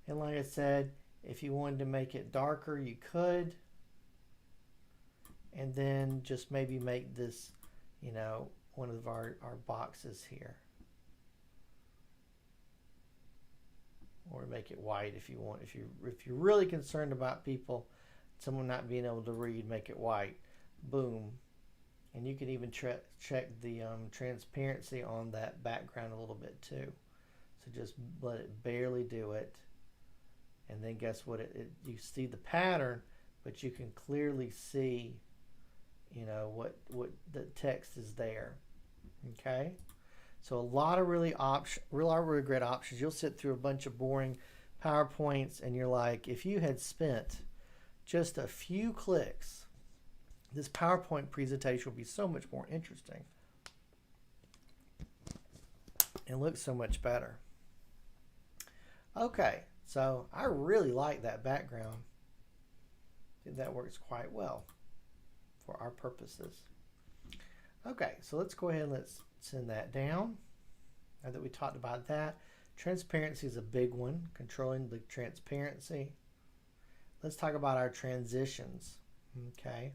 And like I said, if you wanted to make it darker, you could. And then just maybe make this, you know, one of our boxes here. Or make it white if you want. If you're really concerned about someone not being able to read, make it white. Boom. And you can even check the transparency on that background a little bit too. So just let it barely do it. And then guess what? You see the pattern, but you can clearly see, you know, what the text is there. Okay? So a lot of really great options. You'll sit through a bunch of boring PowerPoints and you're like, if you had spent just a few clicks, this PowerPoint presentation would be so much more interesting and look so much better. Okay, so I really like that background. I think that works quite well for our purposes. Okay, so let's go ahead and let's send that down. Now that we talked about that, transparency is a big one, controlling the transparency. Let's talk about our transitions. Okay.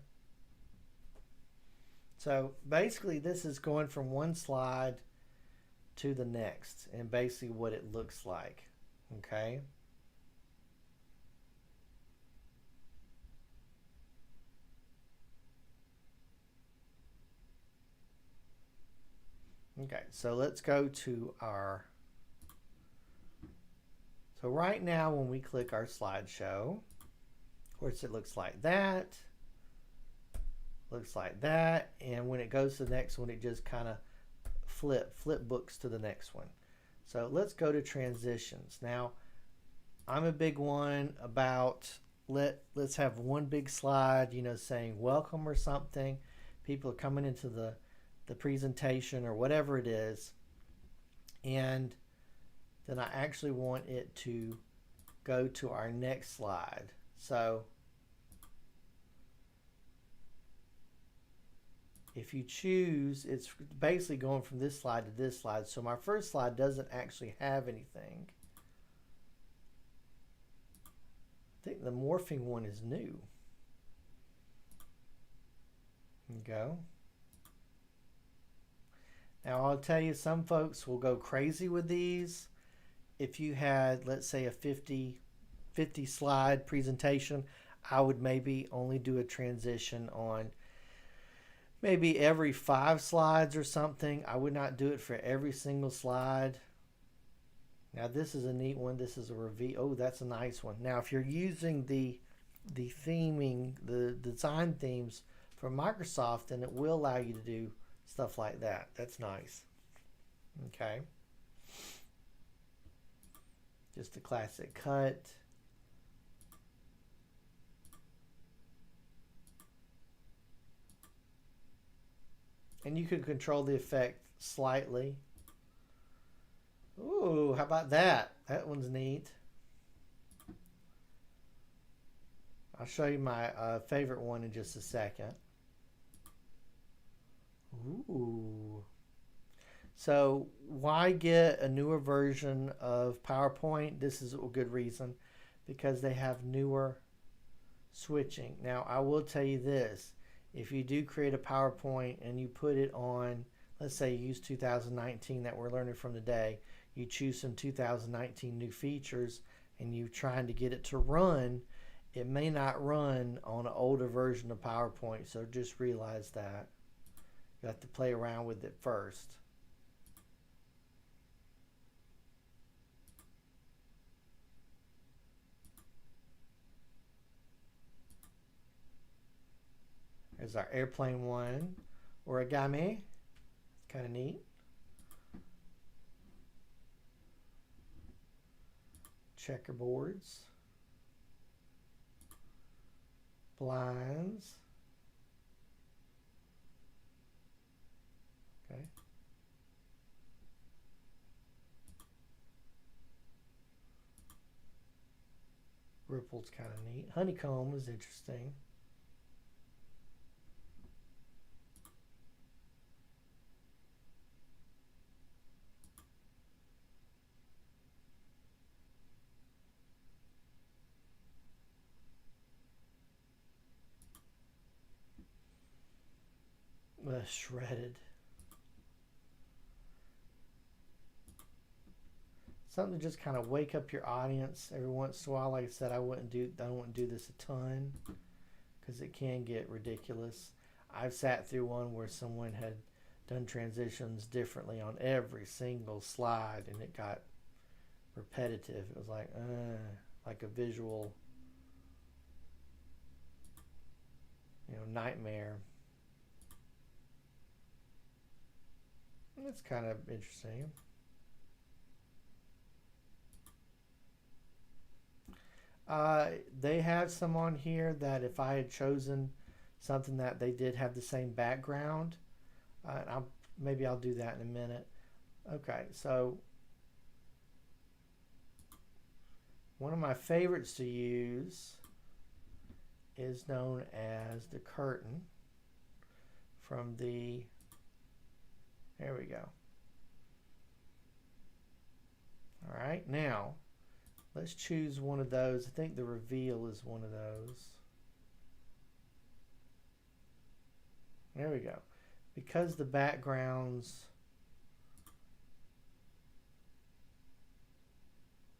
So basically this is going from one slide to the next and basically what it looks like. Okay. Okay, so let's go to our, so right now when we click our slideshow, of course it looks like that, and when it goes to the next one, it just kind of flip books to the next one. So let's go to transitions. Now, I'm a big one about let's have one big slide, you know, saying welcome or something. People are coming into the presentation or whatever it is, and then I actually want it to go to our next slide. So if you choose, it's basically going from this slide to this slide. So my first slide doesn't actually have anything. I think the morphing one is new. There you go. Now I'll tell you, some folks will go crazy with these. If you had, let's say, a 50 slide presentation, I would maybe only do a transition on maybe every 5 slides or something. I would not do it for every single slide. Now this is a neat one. This is a reveal. Oh, that's a nice one. Now if you're using the theming, the design themes from Microsoft, then it will allow you to do stuff like that. That's nice. Okay. Just a classic cut. And you can control the effect slightly. Ooh, how about that? That one's neat. I'll show you my favorite one in just a second. Ooh. So why get a newer version of PowerPoint? This is a good reason, because they have newer switching. Now I will tell you this, if you do create a PowerPoint and you put it on, let's say you use 2019 that we're learning from today, you choose some 2019 new features and you're trying to get it to run, it may not run on an older version of PowerPoint, so just realize that. You have to play around with it first. There's our airplane one. Origami. It's kind of neat. Checkerboards. Blinds. Okay. Ripple's kind of neat. Honeycomb is interesting. Shredded. Something to just kind of wake up your audience every once in a while. Like I said, I wouldn't do this a ton because it can get ridiculous. I've sat through one where someone had done transitions differently on every single slide, and it got repetitive. It was like a visual, nightmare. It's kind of interesting. They have some on here that if I had chosen something that they did have the same background, maybe I'll do that in a minute. Okay, so one of my favorites to use is known as the curtain from the, there we go. All right, now let's choose one of those. I think the reveal is one of those. There we go. Because the backgrounds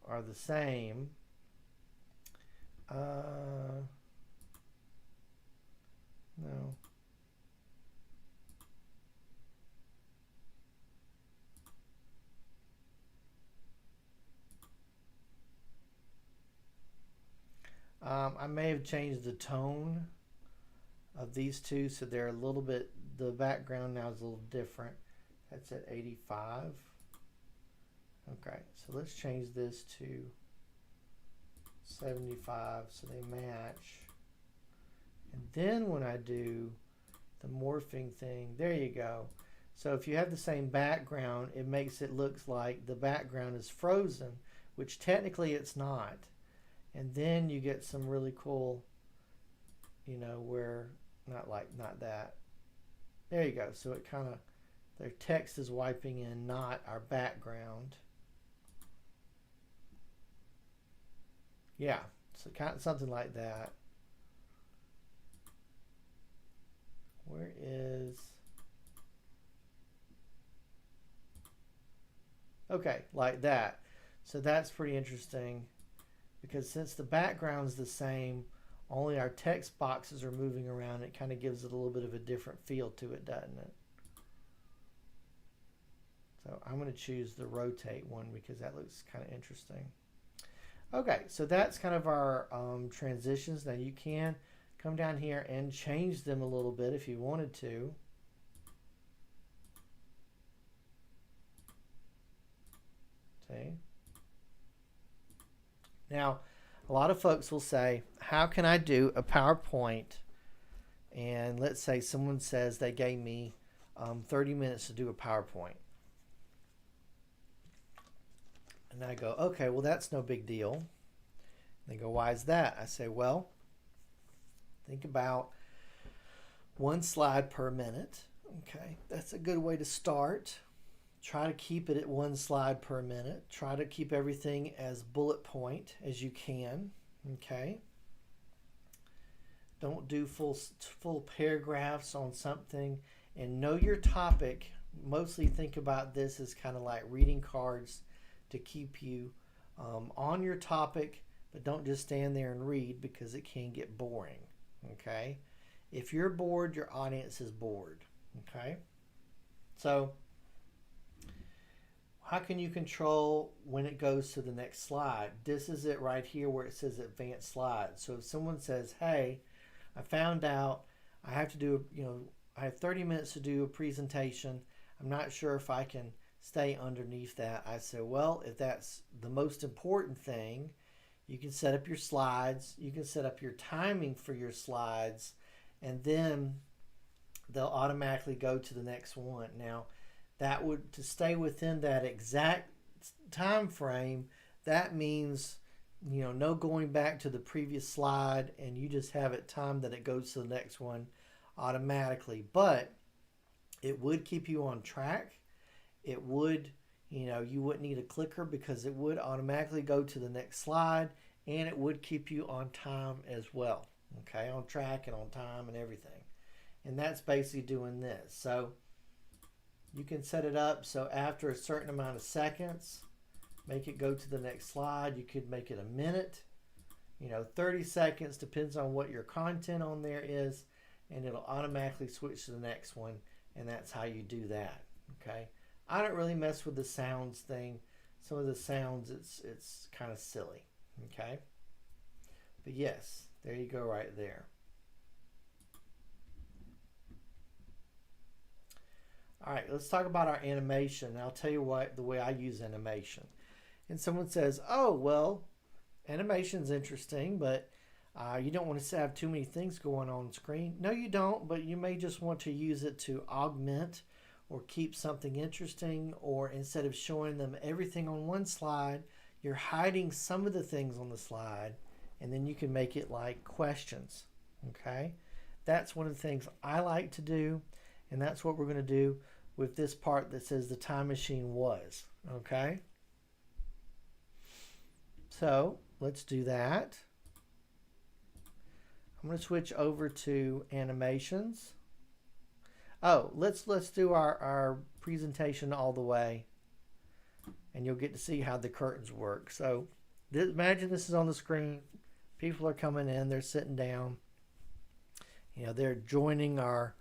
are the same, no. I may have changed the tone of these two so they're a little bit, the background now is a little different. That's at 85. Okay, so let's change this to 75 so they match. And then when I do the morphing thing, there you go. So if you have the same background, it makes it look like the background is frozen, which technically it's not. And then you get some really cool, you know, where, not that. There you go. So it kind of, their text is wiping in, not our background. Yeah, so kind of something like that. Where is... Okay, like that. So that's pretty interesting because since the background's the same, only our text boxes are moving around. It kind of gives it a little bit of a different feel to it, doesn't it? So I'm going to choose the rotate one because that looks kind of interesting. Okay, so that's kind of our transitions. Now you can come down here and change them a little bit if you wanted to. See? Now, a lot of folks will say, how can I do a PowerPoint? And let's say someone says they gave me 30 minutes to do a PowerPoint. And I go, okay, well, that's no big deal. And they go, why is that? I say, well, think about one slide per minute. Okay, that's a good way to start. Try to keep it at one slide per minute. Try to keep everything as bullet point as you can. Okay. Don't do full paragraphs on something, and know your topic. Mostly think about this as kind of like reading cards to keep you on your topic, but don't just stand there and read because it can get boring. Okay. If you're bored, your audience is bored. Okay. So how can you control when it goes to the next slide? This is it right here where it says advanced slides. So if someone says, hey, I found out I have to do, I have 30 minutes to do a presentation. I'm not sure if I can stay underneath that. I say, well, if that's the most important thing, you can set up your slides. You can set up your timing for your slides, and then they'll automatically go to the next one. Now, that would, to stay within that exact time frame, that means, no going back to the previous slide, and you just have it timed that it goes to the next one automatically. But it would keep you on track. It would, you wouldn't need a clicker because it would automatically go to the next slide, and it would keep you on time as well. Okay, on track and on time and everything. And that's basically doing this. So you can set it up so after a certain amount of seconds, make it go to the next slide. You could make it a minute, 30 seconds, depends on what your content on there is, and it'll automatically switch to the next one, and that's how you do that. Okay, I don't really mess with the sounds thing. Some of the sounds, it's kind of silly. Okay, but yes, there you go right there. All right, let's talk about our animation. I'll tell you what, the way I use animation. And someone says, oh, well, animation's interesting, but you don't want to have too many things going on screen. No, you don't, but you may just want to use it to augment or keep something interesting, or instead of showing them everything on one slide, you're hiding some of the things on the slide, and then you can make it like questions, okay? That's one of the things I like to do, and that's what we're going to do with this part that says the time machine was, okay? So let's do that. I'm going to switch over to animations. Oh, let's do our presentation all the way, and you'll get to see how the curtains work. So imagine this is on the screen. People are coming in. They're sitting down. They're joining our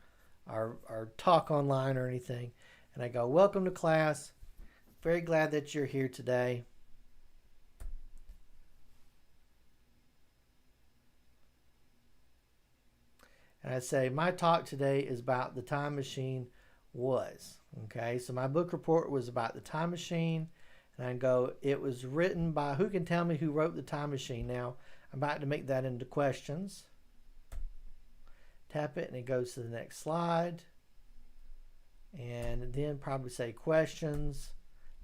talk online or anything. And I go, welcome to class. Very glad that you're here today. and I say my talk today is about the time machine was. Okay, so my book report was about the time machine, and I go, it was written by, who can tell me who wrote the time machine? Now I'm about to make that into questions. Tap it and it goes to the next slide, and then probably say questions,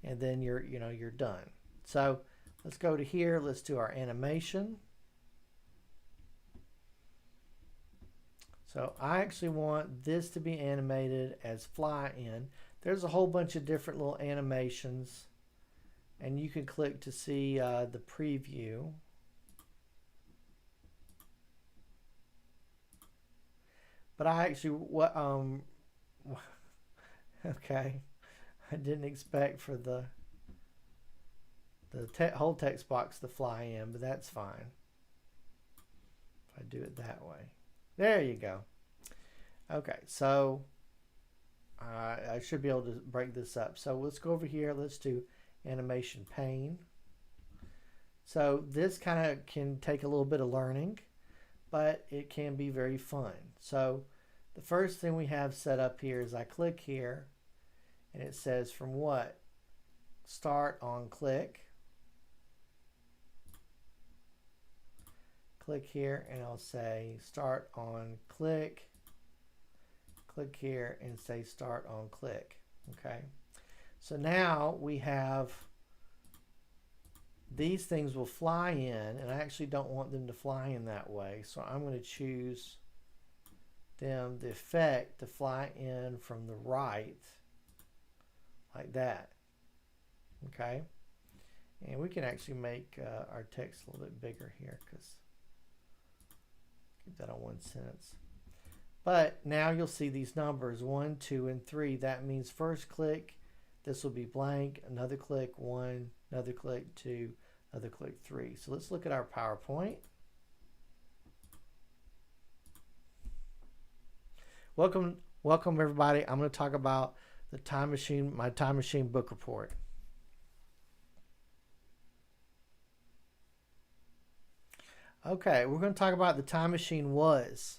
and then you're done. So let's go to here. Let's do our animation. So I actually want this to be animated as fly in. There's a whole bunch of different little animations, and you can click to see the preview. But I actually, okay, I didn't expect for the whole text box to fly in, but that's fine. If I do it that way. There you go. Okay, so I should be able to break this up. So let's go over here. Let's do animation pane. So this kind of can take a little bit of learning, but it can be very fun. So the first thing we have set up here is I click here, and it says from what? Start on click. Click here, and I'll say start on click. Click here and say start on click. Okay, so now we have these things will fly in, and I actually don't want them to fly in that way, so I'm going to choose them, the effect, to fly in from the right like that. Okay, and we can actually make our text a little bit bigger here, because keep that on one sentence. But now you'll see these numbers 1, 2, and 3. That means first click, this will be blank, another click 1, another click 2, another click 3. So let's look at our PowerPoint. Welcome everybody. I'm going to talk about the time machine, my time machine book report. Okay, we're going to talk about the time machine was.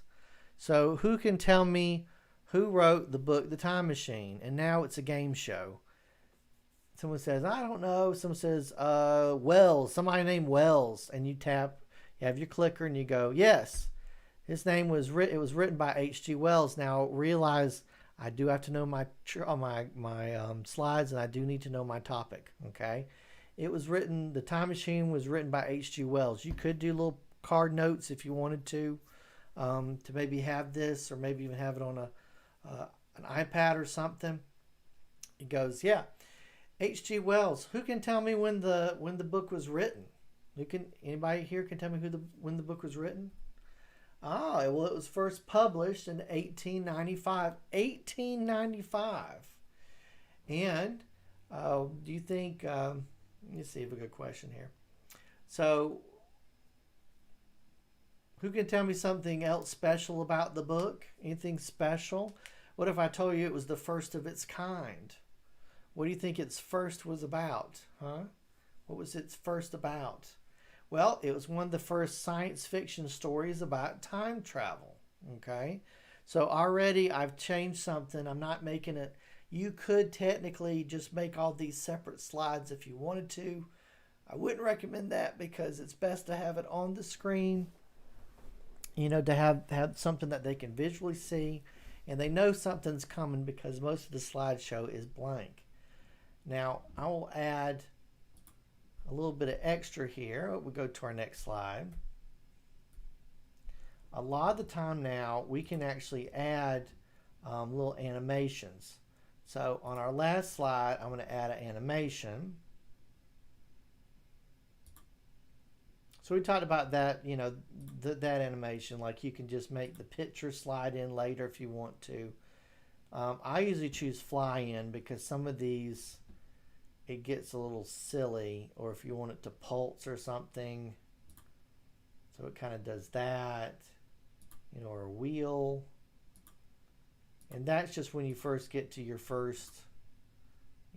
So who can tell me who wrote the book, The Time Machine? And now it's a game show. Someone says, I don't know. Someone says, Wells, somebody named Wells. And you tap, you have your clicker and you go, yes. His name was it was written by H.G. Wells. Now realize I do have to know my slides, and I do need to know my topic. Okay, it was written. The Time Machine was written by H.G. Wells. You could do little card notes if you wanted to maybe have this, or maybe even have it on an iPad or something. It goes, yeah, H.G. Wells. Who can tell me when the book was written? Anybody here can tell me when the book was written? Ah, well, it was first published in 1895. 1895. And do you think, let me see if we have a good question here. So, who can tell me something else special about the book? Anything special? What if I told you it was the first of its kind? What do you think its first was about? Huh? What was its first about? Well, it was one of the first science fiction stories about time travel. Okay, so already I've changed something. I'm not making it. You could technically just make all these separate slides if you wanted to. I wouldn't recommend that, because it's best to have it on the screen, you know, to have something that they can visually see, and they know something's coming, because most of the slideshow is blank. Now, I will add a little bit of extra here. We'll go to our next slide. A lot of the time now, we can actually add little animations. So on our last slide, I'm going to add an animation. So we talked about that, you know, that animation, like you can just make the picture slide in later if you want to. I usually choose fly in, because some of these, it gets a little silly, or if you want it to pulse or something. So it kind of does that, you know, or a wheel. And that's just when you first get to your first,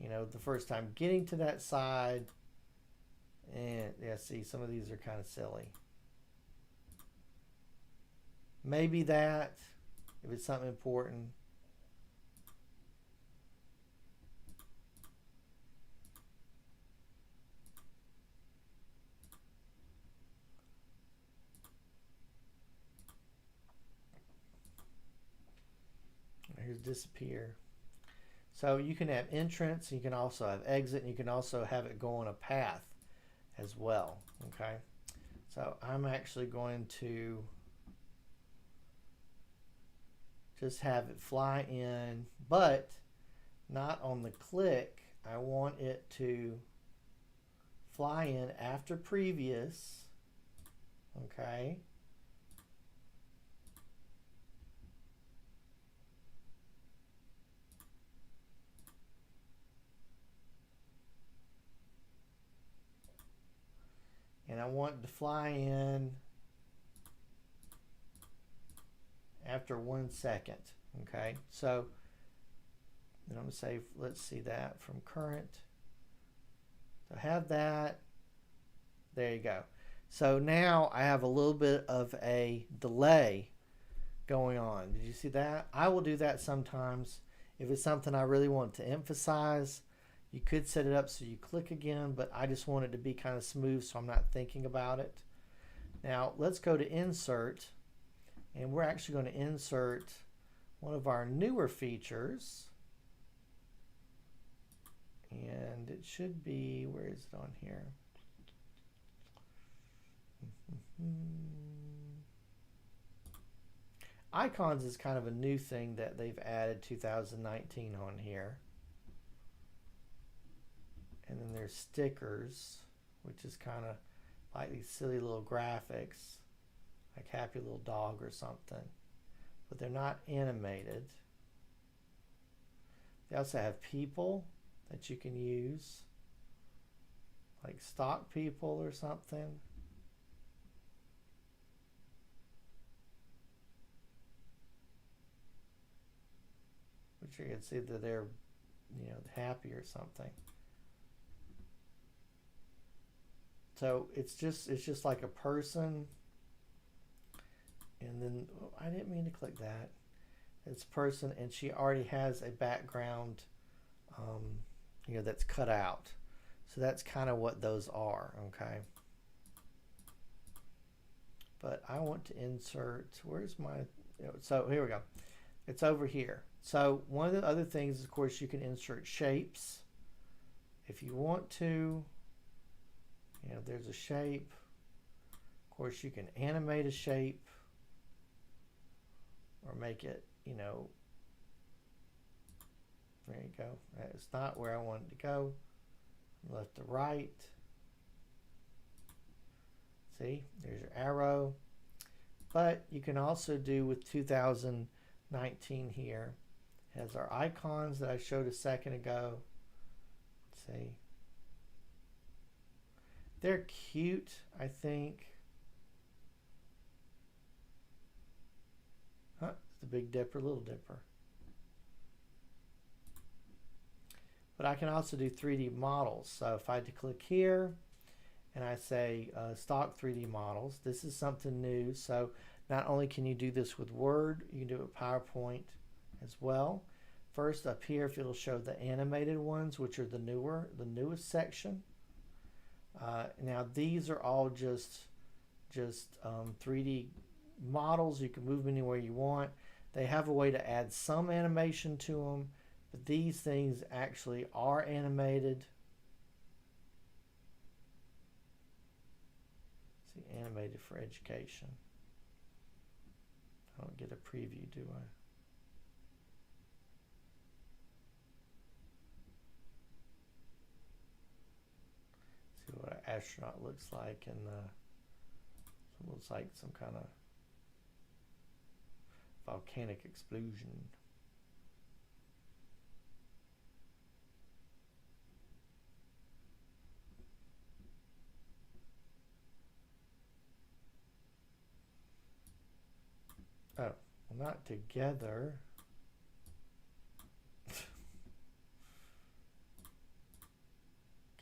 you know, the first time getting to that side. And yeah, see, some of these are kind of silly. Maybe that, if it's something important. Here's disappear. So you can have entrance, you can also have exit, and you can also have it go on a path as well. Okay, so I'm actually going to just have it fly in, but not on the click. I want it to fly in after previous. Okay. And I want it to fly in after 1 second. Okay, so then I'm going to say, let's see that from current. So have that. There you go. So now I have a little bit of a delay going on. Did you see that? I will do that sometimes if it's something I really want to emphasize. You could set it up so you click again, but I just want it to be kind of smooth so I'm not thinking about it. Now let's go to insert, and we're actually going to insert one of our newer features. And it should be, where is it on here? Icons is kind of a new thing that they've added 2019 on here. And then there's stickers, which is kind of like these silly little graphics, like happy little dog or something. But they're not animated. They also have people that you can use, like stock people or something. Which you can see that they're, you know, happy or something. So it's just like a person, and then I didn't mean to click that. It's person, and she already has a background, you know, that's cut out. So that's kind of what those are, okay? But I want to insert, where's my, so here we go. It's over here. So one of the other things, of course, you can insert shapes if you want to. You know, there's a shape. Of course, you can animate a shape or make it, you know, there you go. That's not where I wanted to go. Left to right. See, there's your arrow. But you can also do with 2019 here, has our icons that I showed a second ago. Let's see. They're cute, I think. Huh, it's the Big Dipper, Little Dipper. But I can also do 3D models. So if I had to click here and I say stock 3D models, this is something new. So not only can you do this with Word, you can do it with PowerPoint as well. First up here, if it'll show the animated ones, which are the newest section. Now these are all just 3D models. You can move them anywhere you want. They have a way to add some animation to them, but these things actually are animated. See, animated for education. I don't get a preview, do I? See what an astronaut looks like, and it looks like some kind of volcanic explosion. Oh, well, not together.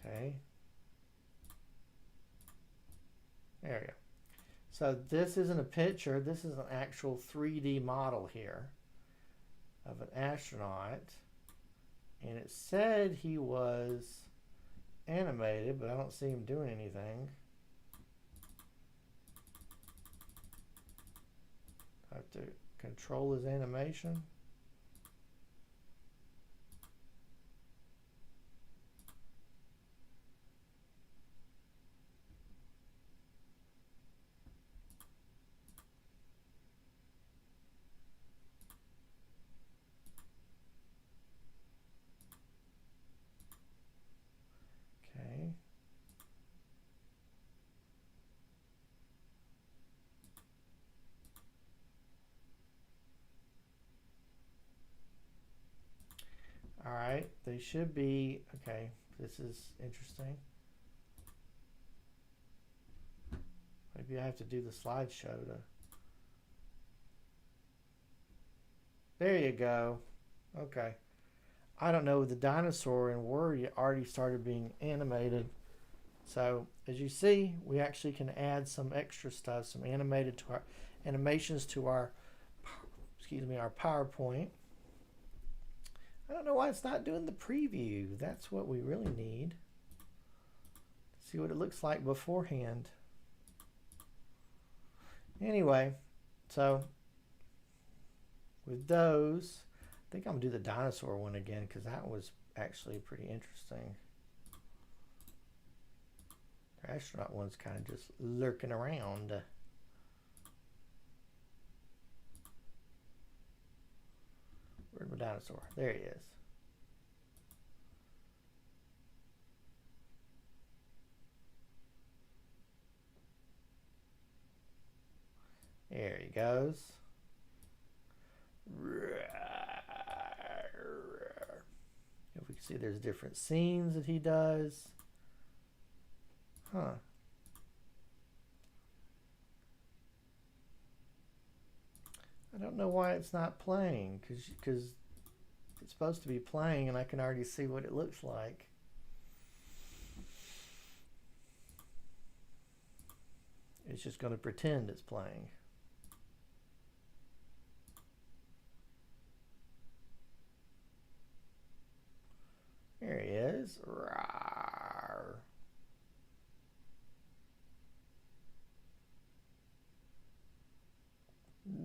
Okay. There we go. So this isn't a picture, this is an actual 3D model here of an astronaut. And it said he was animated, but I don't see him doing anything. I have to control his animation. Okay. All right, they should be, okay, this is interesting. Maybe I have to do the slideshow to, there you go. Okay. I don't know, the dinosaur in Word already started being animated. So as you see, we actually can add some extra stuff, some animations to our, our PowerPoint. I don't know why it's not doing the preview. That's what we really need. See what it looks like beforehand. Anyway, so with those, I think I'm gonna do the dinosaur one again because that was actually pretty interesting. The astronaut one's kind of just lurking around. Where's my dinosaur? There he is. There he goes. If we can see, there's different scenes that he does. Huh. I don't know why it's not playing, because it's supposed to be playing and I can already see what it looks like. It's just going to pretend it's playing. There he is. Rawr.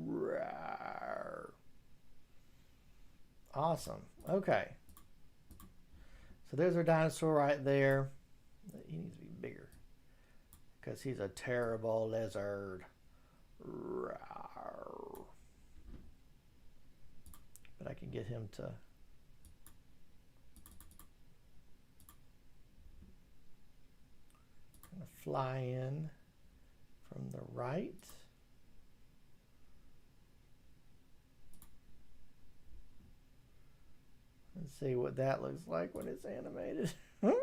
Rawr. Awesome. Okay. So there's our dinosaur right there. He needs to be bigger because he's a terrible lizard. Rawr. But I can get him to fly in from the right. Let's see what that looks like when it's animated. Okay.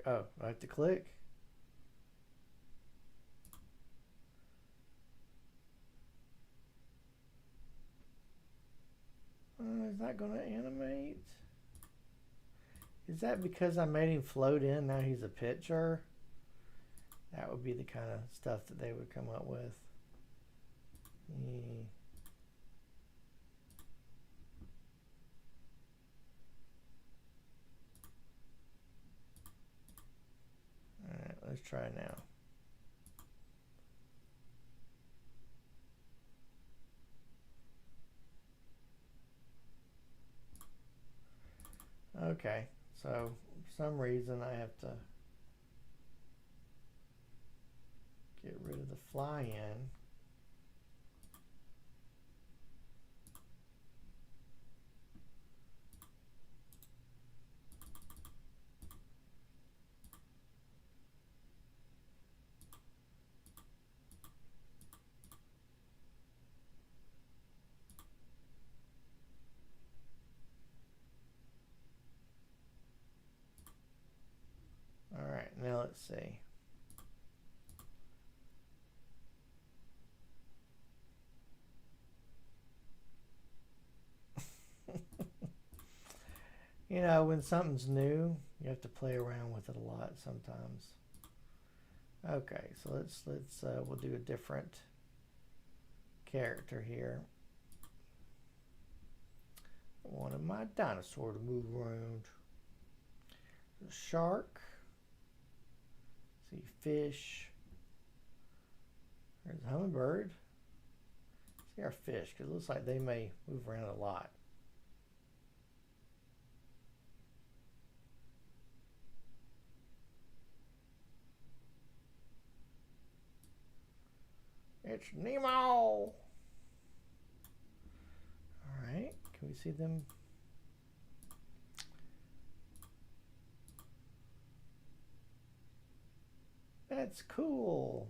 Oh, I have to click. Is that going to animate? Is that because I made him float in? Now he's a picture? That would be the kind of stuff that they would come up with. Alright, let's try now. Okay, so for some reason I have to get rid of the fly in. All right, now let's see. You know, when something's new, you have to play around with it a lot sometimes. Okay, so let's we'll do a different character here. I wanted my dinosaur to move around. The shark. See fish. There's a hummingbird. See our fish, because it looks like they may move around a lot. It's Nemo! All right, can we see them? That's cool.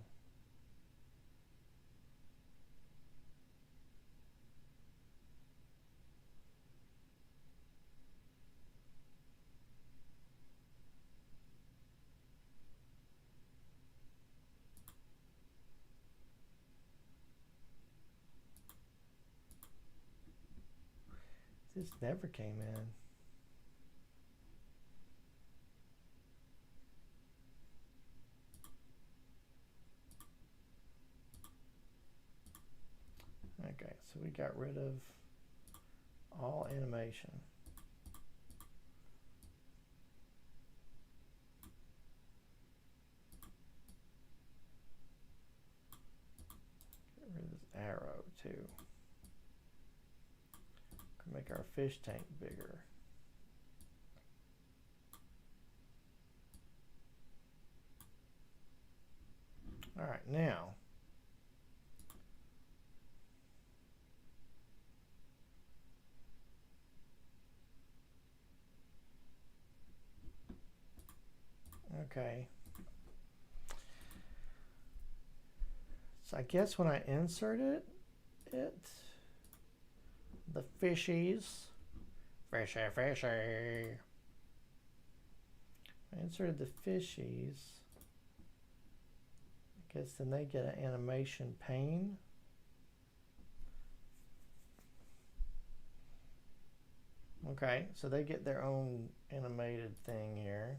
This never came in. Okay, so we got rid of all animation. Get rid of this arrow too. Can make our fish tank bigger. All right, now okay. So I guess when I insert it, the fishies, fishy. I inserted the fishies. I guess then they get an animation pane. Okay, so they get their own animated thing here.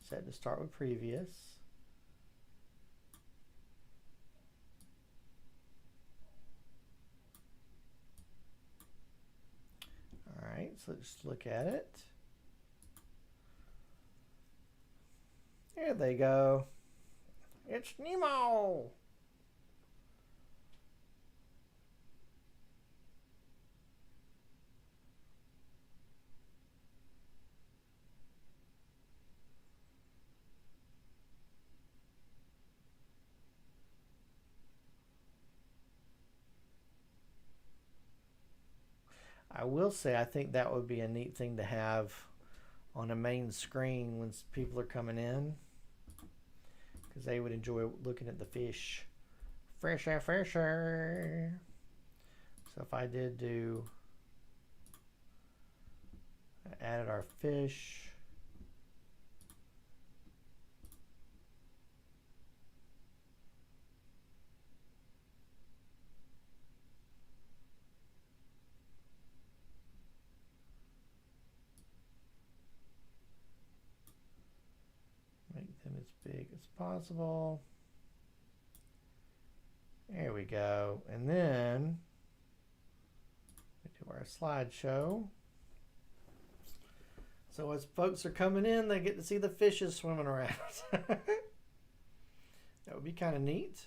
Set to start with previous. All right, so let's look at it. There they go. It's Nemo. I will say I think that would be a neat thing to have on a main screen when people are coming in, because they would enjoy looking at the fish. Fisher, fisher. So if I did do, I added our fish. As big as possible. There we go. And then we do our slideshow. So as folks are coming in, they get to see the fishes swimming around. That would be kind of neat.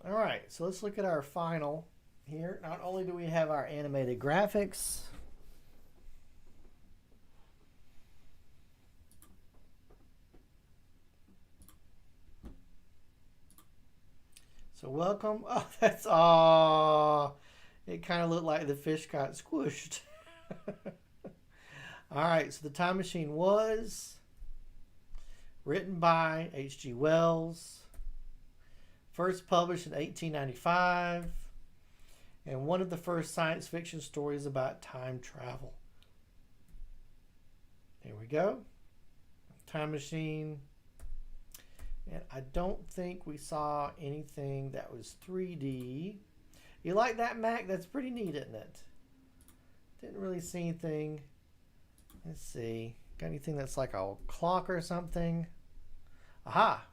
All right, so let's look at our final here. Not only do we have our animated graphics, so welcome. Oh, that's it kind of looked like the fish got squished. All right, so the Time Machine was written by H.G. Wells. First published in 1895. And one of the first science fiction stories about time travel. There we go. Time machine. And I don't think we saw anything that was 3D. You like that, Mac? That's pretty neat, isn't it? Didn't really see anything. Let's see. Got anything that's like a clock or something? Aha!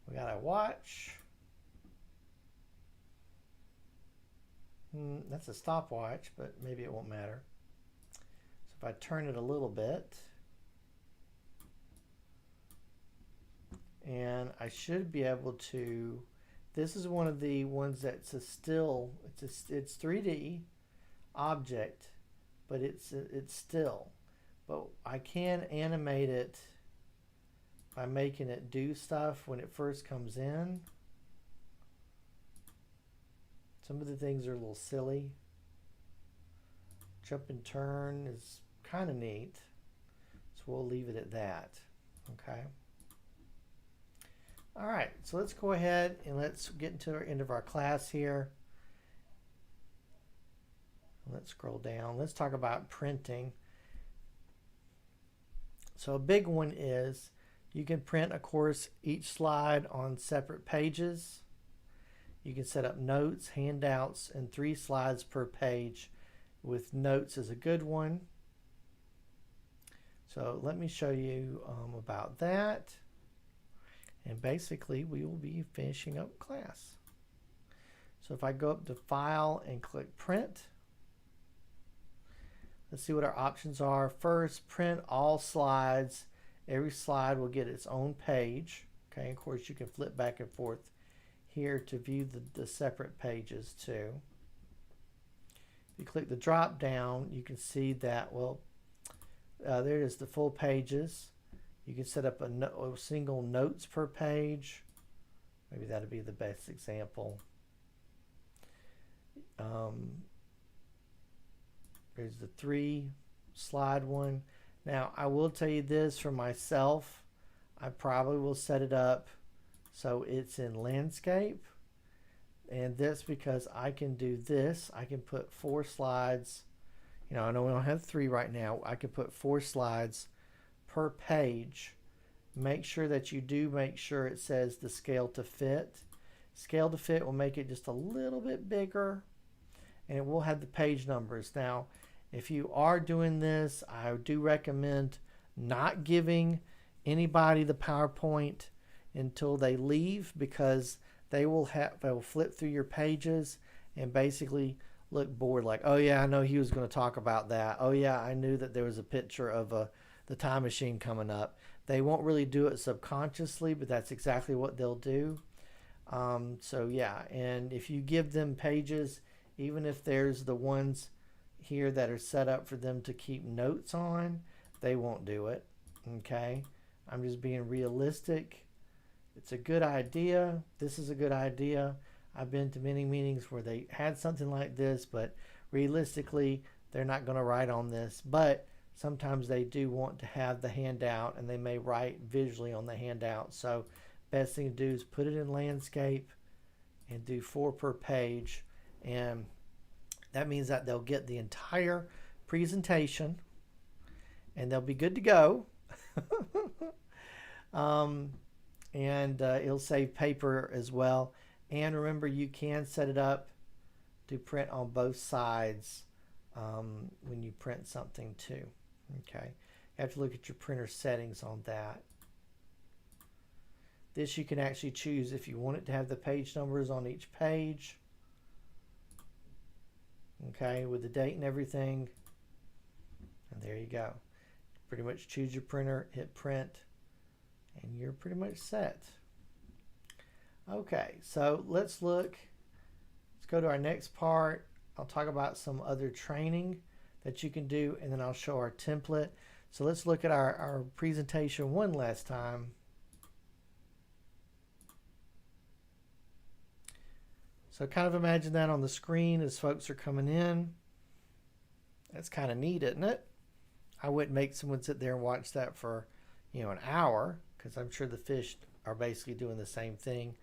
We got a watch. That's a stopwatch, but maybe it won't matter. So if I turn it a little bit, and I should be able to, this is one of the ones that's a still, it's 3D object, but it's still. But I can animate it by making it do stuff when it first comes in. Some of the things are a little silly. Jump and turn is kind of neat. So we'll leave it at that. Okay. All right, so let's go ahead and let's get into the end of our class here. Let's scroll down. Let's talk about printing. So a big one is you can print, of course, each slide on separate pages. You can set up notes, handouts, and 3 slides per page, with notes is a good one. So let me show you about that. And basically, we will be finishing up class. So if I go up to File and click Print, let's see what our options are. First, print all slides. Every slide will get its own page. Okay, of course, you can flip back and forth here to view the separate pages too. If you click the drop down, you can see that, well, there it is, the full pages. You can set up a single notes per page. Maybe that'd be the best example. There's the 3 slide one. Now, I will tell you this for myself. I probably will set it up so it's in landscape. And this because I can do this. I can put 4 slides. You know, I know we don't have 3 right now. I can put 4 slides per page. Make sure that you do make sure it says the scale to fit. Scale to fit will make it just a little bit bigger, and it will have the page numbers. Now, if you are doing this, I do recommend not giving anybody the PowerPoint until they leave, because they'll flip through your pages and basically look bored, like, oh yeah, I know he was going to talk about that. Oh yeah, I knew that there was a picture of the time machine coming up. They won't really do it subconsciously, but that's exactly what they'll do. So yeah, and if you give them pages, even if there's the ones here that are set up for them to keep notes on, they won't do it. Okay, I'm just being realistic. It's a good idea. This is a good idea. I've been to many meetings where they had something like this, but realistically, they're not going to write on this. But sometimes they do want to have the handout, and they may write visually on the handout. So best thing to do is put it in landscape and do 4 per page. And that means that they'll get the entire presentation and they'll be good to go. And it'll save paper as well. And remember, you can set it up to print on both sides when you print something too. Okay, you have to look at your printer settings on that. This you can actually choose if you want it to have the page numbers on each page. Okay, with the date and everything. And there you go. Pretty much choose your printer, hit print, and you're pretty much set. Okay, so let's go to our next part. I'll talk about some other training that you can do, and then I'll show our template. So let's look at our presentation one last time. So kind of imagine that on the screen as folks are coming in. That's kind of neat, isn't it? I wouldn't make someone sit there and watch that for, an hour, because I'm sure the fish are basically doing the same thing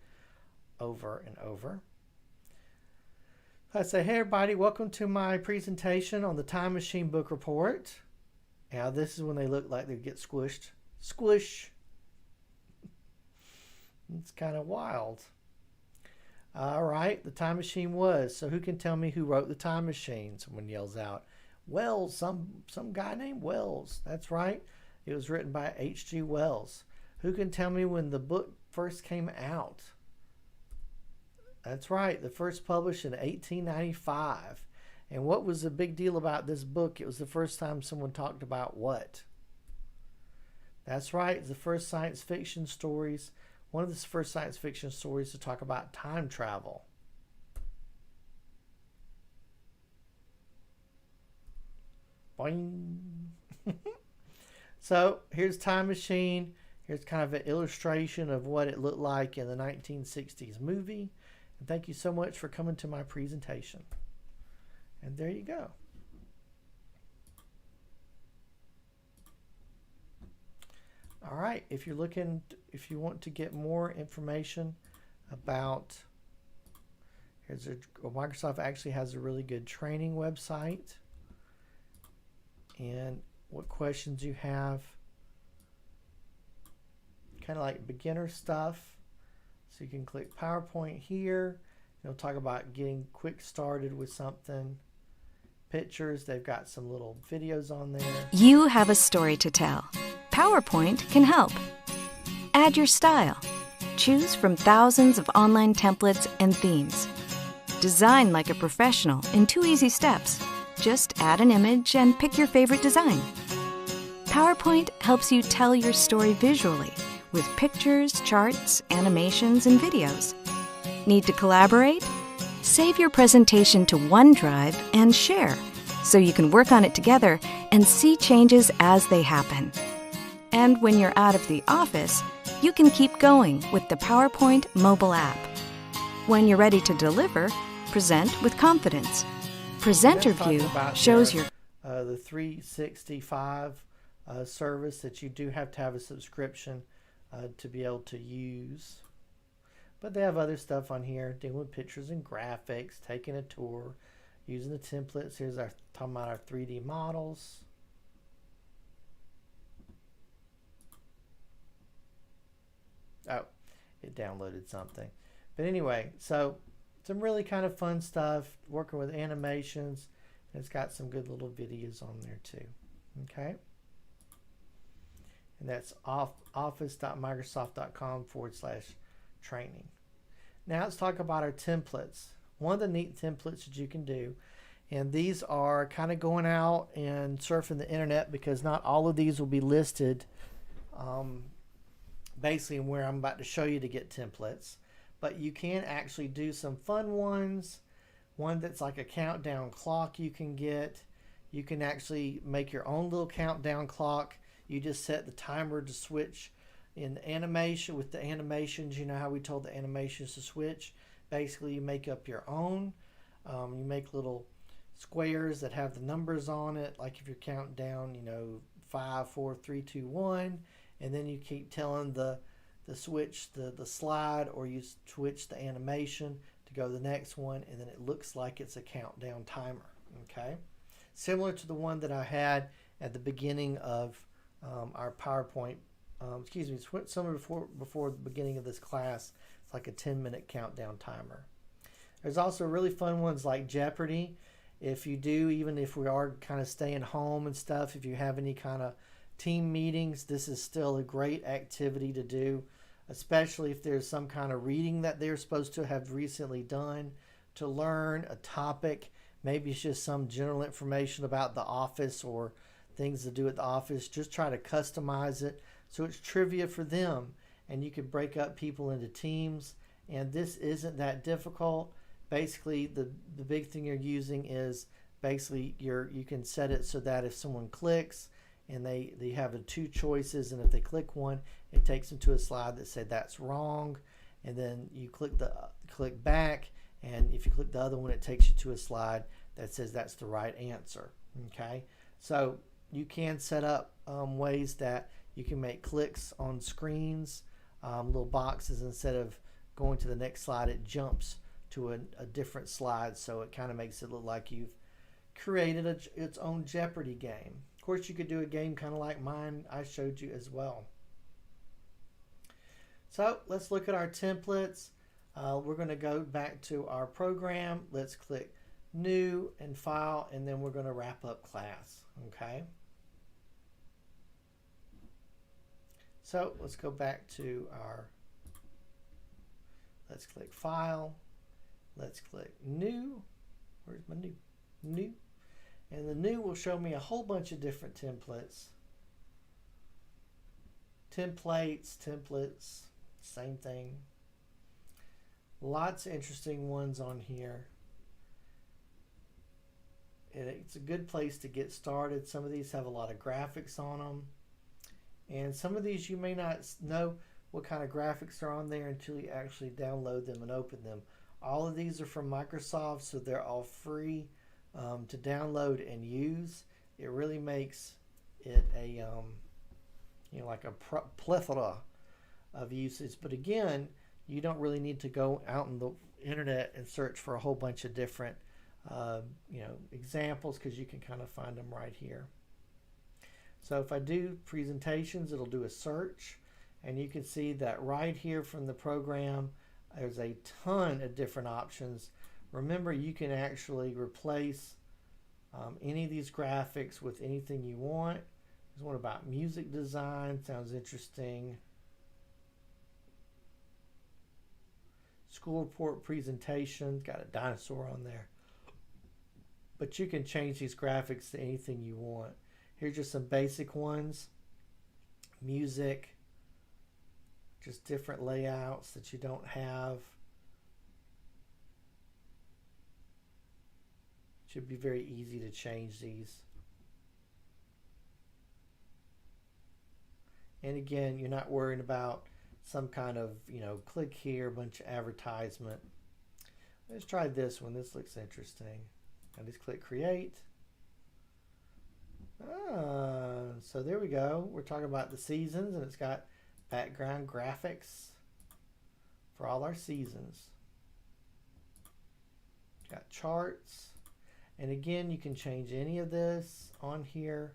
over and over. I say, hey everybody, welcome to my presentation on the Time Machine book report. Now this is when they look like they get squished. Squish. It's kind of wild. All right, the Time Machine was. So who can tell me who wrote the Time Machine? Someone yells out. Wells, some guy named Wells. That's right. It was written by H.G. Wells. Who can tell me when the book first came out? That's right. The first published in 1895. And what was the big deal about this book? It was the first time someone talked about what? That's right. It's the first science fiction stories. One of the first science fiction stories to talk about time travel. Boing. So here's Time Machine. Here's kind of an illustration of what it looked like in the 1960s movie. And thank you so much for coming to my presentation. And there you go. All right, if you want to get more information about, Microsoft actually has a really good training website. And what questions you have, kind of like beginner stuff. So you can click PowerPoint here. It'll talk about getting quick started with something. Pictures, they've got some little videos on there. You have a story to tell. PowerPoint can help. Add your style. Choose from thousands of online templates and themes. Design like a professional in 2 easy steps. Just add an image and pick your favorite design. PowerPoint helps you tell your story visually with pictures, charts, animations, and videos. Need to collaborate? Save your presentation to OneDrive and share so you can work on it together and see changes as they happen. And when you're out of the office, you can keep going with the PowerPoint mobile app. When you're ready to deliver, present with confidence. Presenter View shows your the 365 service that you do have to have a subscription to be able to use. But they have other stuff on here, dealing with pictures and graphics, taking a tour, using the templates. Here's our talking about our 3D models. Oh, it downloaded something. But anyway, so some really kind of fun stuff, working with animations. And it's got some good little videos on there too. Okay. And that's office.microsoft.com/training. Now let's talk about our templates. One of the neat templates that you can do, and these are kind of going out and surfing the internet because not all of these will be listed basically where I'm about to show you to get templates. But you can actually do some fun ones. One that's like a countdown clock you can get. You can actually make your own little countdown clock. You just set the timer to switch in the animation. With the animations, you know how we told the animations to switch. Basically, you make up your own. You make little squares that have the numbers on it. Like if you're counting down, 5, 4, 3, 2, 1. And then you keep telling the switch, the slide, or you switch the animation to go to the next one. And then it looks like it's a countdown timer. Okay. Similar to the one that I had at the beginning of our PowerPoint, somewhere before the beginning of this class. It's like a 10-minute countdown timer. There's also really fun ones like Jeopardy. Even if we are kind of staying home and stuff, if you have any kind of team meetings, this is still a great activity to do, especially if there's some kind of reading that they're supposed to have recently done to learn a topic. Maybe it's just some general information about the office or things to do at the office. Just try to customize it so it's trivia for them, and you can break up people into teams, and this isn't that difficult. Basically, the big thing you're using is basically you can set it so that if someone clicks and they have the 2 choices, and if they click one, it takes them to a slide that said that's wrong, and then you click back, and if you click the other one, it takes you to a slide that says that's the right answer. Okay, so you can set up ways that you can make clicks on screens, little boxes. Instead of going to the next slide, it jumps to a different slide, so it kind of makes it look like you've created its own Jeopardy game. Of course, you could do a game kind of like mine I showed you as well. So let's look at our templates. We're going to go back to our program. Let's click New and File, and then we're going to wrap up class. Okay. So let's go back to our, let's click File. Let's click New. Where's my new? New. And the new will show me a whole bunch of different templates. Templates, same thing. Lots of interesting ones on here. And it's a good place to get started. Some of these have a lot of graphics on them. And some of these you may not know what kind of graphics are on there until you actually download them and open them. All of these are from Microsoft, so they're all free to download and use. It really makes it a like a plethora of uses. But again, you don't really need to go out on the internet and search for a whole bunch of different examples, because you can kind of find them right here. So if I do presentations, it'll do a search, and you can see that right here from the program there's a ton of different options. Remember, you can actually replace any of these graphics with anything you want. There's one about music design, sounds interesting. School report presentation, got a dinosaur on there. But you can change these graphics to anything you want. Here's just some basic ones. Music, just different layouts that you don't have. Should be very easy to change these. And again, you're not worrying about some kind of, click here, bunch of advertisement. Let's try this one. This looks interesting. I just click create. So there we go. We're talking about the seasons, and it's got background graphics for all our seasons. Got charts. And again, you can change any of this on here.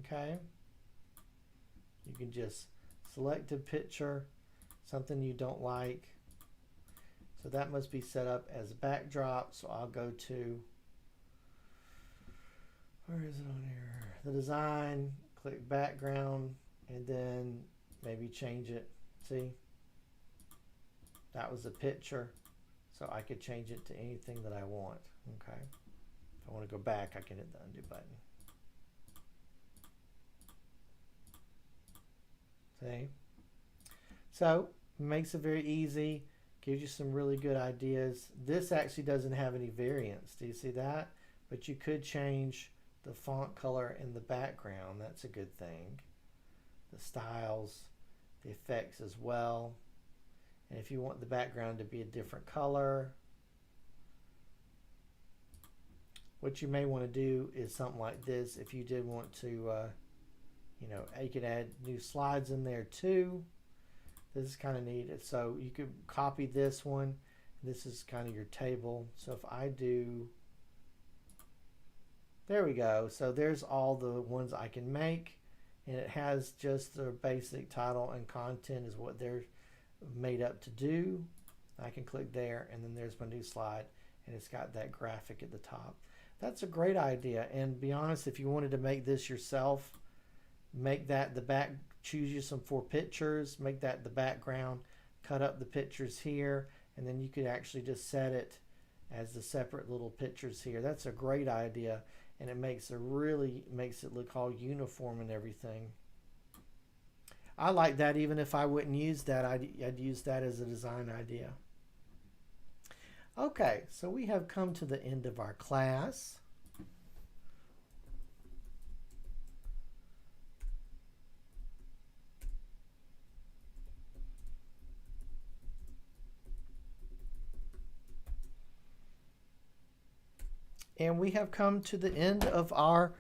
Okay. You can just select a picture, something you don't like. So that must be set up as a backdrop. So I'll go to, where is it on here? The design, click background, and then maybe change it. See? That was a picture. So I could change it to anything that I want. Okay. If I want to go back, I can hit the undo button. See? So makes it very easy. Gives you some really good ideas. This actually doesn't have any variants. Do you see that? But you could change the font color in the background. That's a good thing. The styles, the effects as well. And if you want the background to be a different color, what you may want to do is something like this. If you did want to, you could add new slides in there too. This is kind of neat. So you could copy this one. This is kind of your table. So if I do, there we go. So there's all the ones I can make, and it has just the basic title and content is what they're made up to do. I can click there, and then there's my new slide, and it's got that graphic at the top. That's a great idea. And be honest, if you wanted to make this yourself, make that the back, choose you some 4 pictures, make that the background, cut up the pictures here, and then you could actually just set it as the separate little pictures here. That's a great idea, and it makes it look all uniform and everything. I like that. Even if I wouldn't use that, I'd use that as a design idea. Okay, so we have come to the end of our class. And we have come to the end of our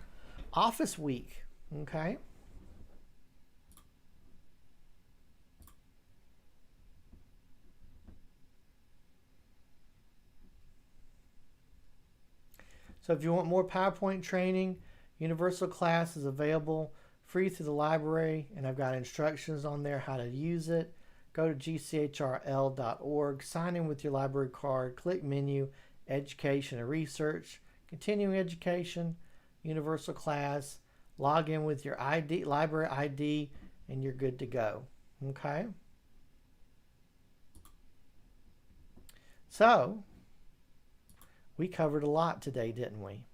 office week. Okay. So if you want more PowerPoint training, Universal Class is available free through the library, and I've got instructions on there how to use it. Go to gchrl.org, sign in with your library card, click menu, Education and Research, Continuing Education, Universal Class, log in with your ID, library ID, and you're good to go. Okay? So, we covered a lot today, didn't we?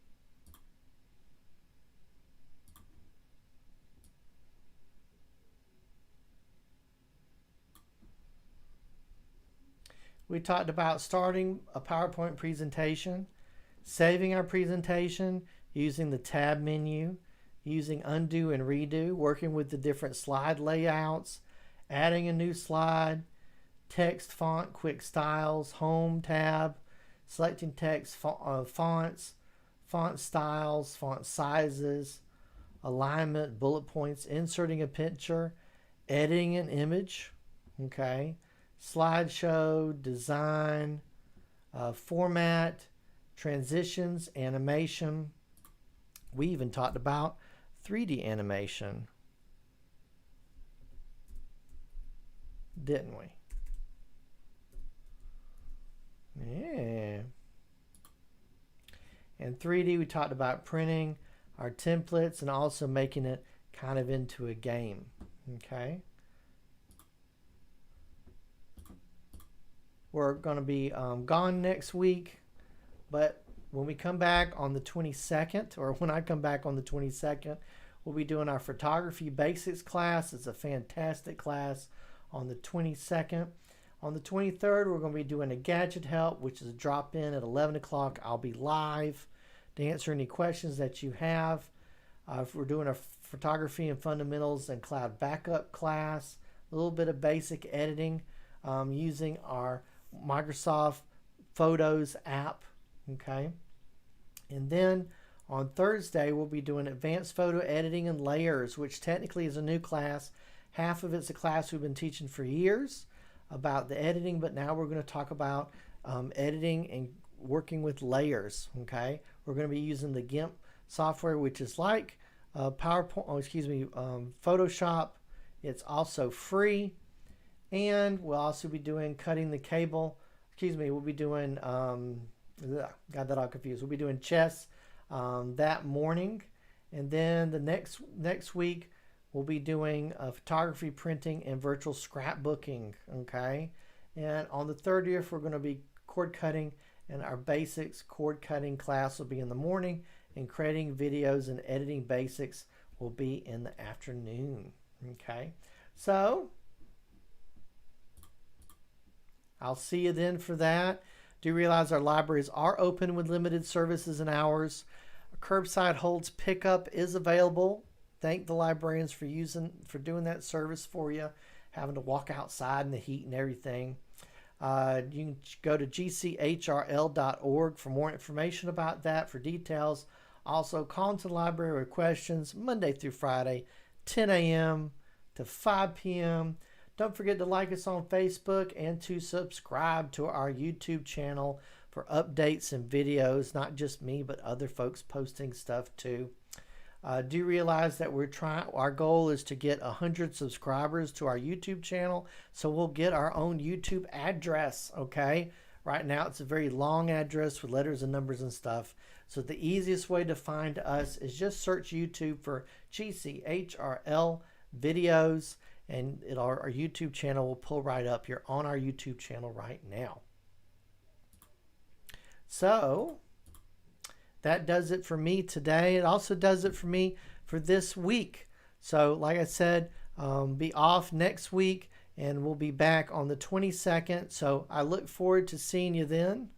We talked about starting a PowerPoint presentation, saving our presentation using the tab menu, using undo and redo, working with the different slide layouts, adding a new slide, text, font, quick styles, home tab, selecting text, fonts, font styles, font sizes, alignment, bullet points, inserting a picture, editing an image, okay, slideshow, design, format, transitions, animation. We even talked about 3D animation, didn't we? Yeah. And 3D, we talked about printing our templates and also making it kind of into a game. Okay. We're going to be gone next week, but when we come back on the 22nd, or when I come back on the 22nd, we'll be doing our photography basics class. It's a fantastic class on the 22nd. On the 23rd, we're going to be doing a gadget help, which is a drop in at 11 o'clock. I'll be live to answer any questions that you have. We're doing a photography and fundamentals and cloud backup class, a little bit of basic editing using our Microsoft Photos app. Okay. And then on Thursday, we'll be doing advanced photo editing and layers, which technically is a new class. Half of it's a class we've been teaching for years about the editing, but now we're going to talk about editing and working with layers. Okay. We're going to be using the GIMP software, which is like Photoshop. It's also free. And we'll also be doing cutting the cable. We'll be doing, got that all confused. We'll be doing chess that morning. And then the next week, we'll be doing photography, printing, and virtual scrapbooking. Okay. And on the 30th, we're going to be cord cutting, and our basics cord cutting class will be in the morning, and creating videos and editing basics will be in the afternoon. Okay. So I'll see you then for that. Do realize our libraries are open with limited services and hours. Curbside holds pickup is available. Thank the librarians for doing that service for you, having to walk outside in the heat and everything. You can go to gchrl.org for more information about that, for details. Also, call into the library with questions Monday through Friday, 10 a.m. to 5 p.m. Don't forget to like us on Facebook and to subscribe to our YouTube channel for updates and videos, not just me, but other folks posting stuff too. Do realize that our goal is to get 100 subscribers to our YouTube channel, so we'll get our own YouTube address, okay? Right now it's a very long address with letters and numbers and stuff. So the easiest way to find us is just search YouTube for GCHRL videos, and our YouTube channel will pull right up. You're on our YouTube channel right now. So that does it for me today. It also does it for me for this week. So like I said, be off next week, and we'll be back on the 22nd. So I look forward to seeing you then.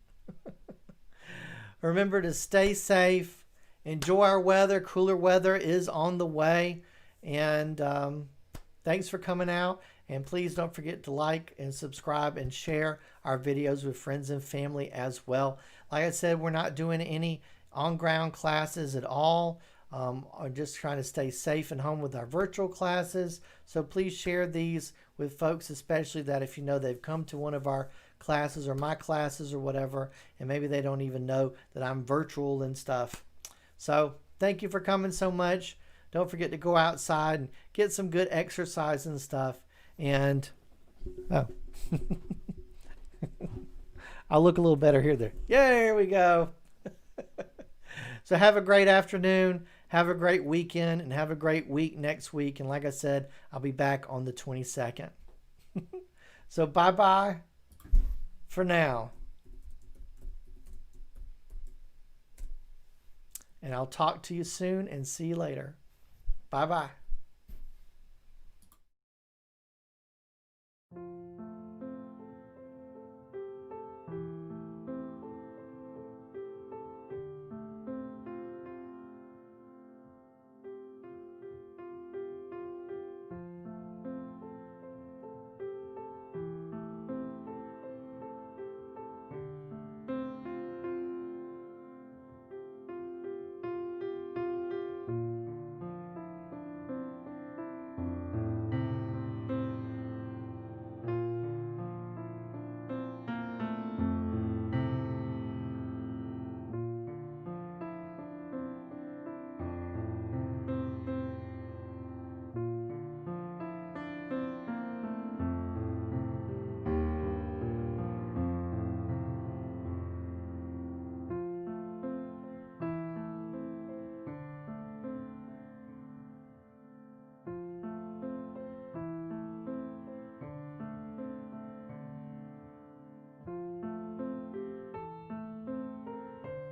Remember to stay safe. Enjoy our weather. Cooler weather is on the way. And thanks for coming out. And please don't forget to like and subscribe and share our videos with friends and family as well. Like I said, we're not doing any on-ground classes at all. I'm just trying to stay safe and home with our virtual classes. So please share these with folks, especially that if you know they've come to one of our classes or my classes or whatever, and maybe they don't even know that I'm virtual and stuff. So thank you for coming so much. Don't forget to go outside and get some good exercise and stuff. And oh, I'll look a little better here. There. Yeah, there we go. So have a great afternoon. Have a great weekend and have a great week next week. And like I said, I'll be back on the 22nd. So bye-bye for now. And I'll talk to you soon and see you later. Bye-bye.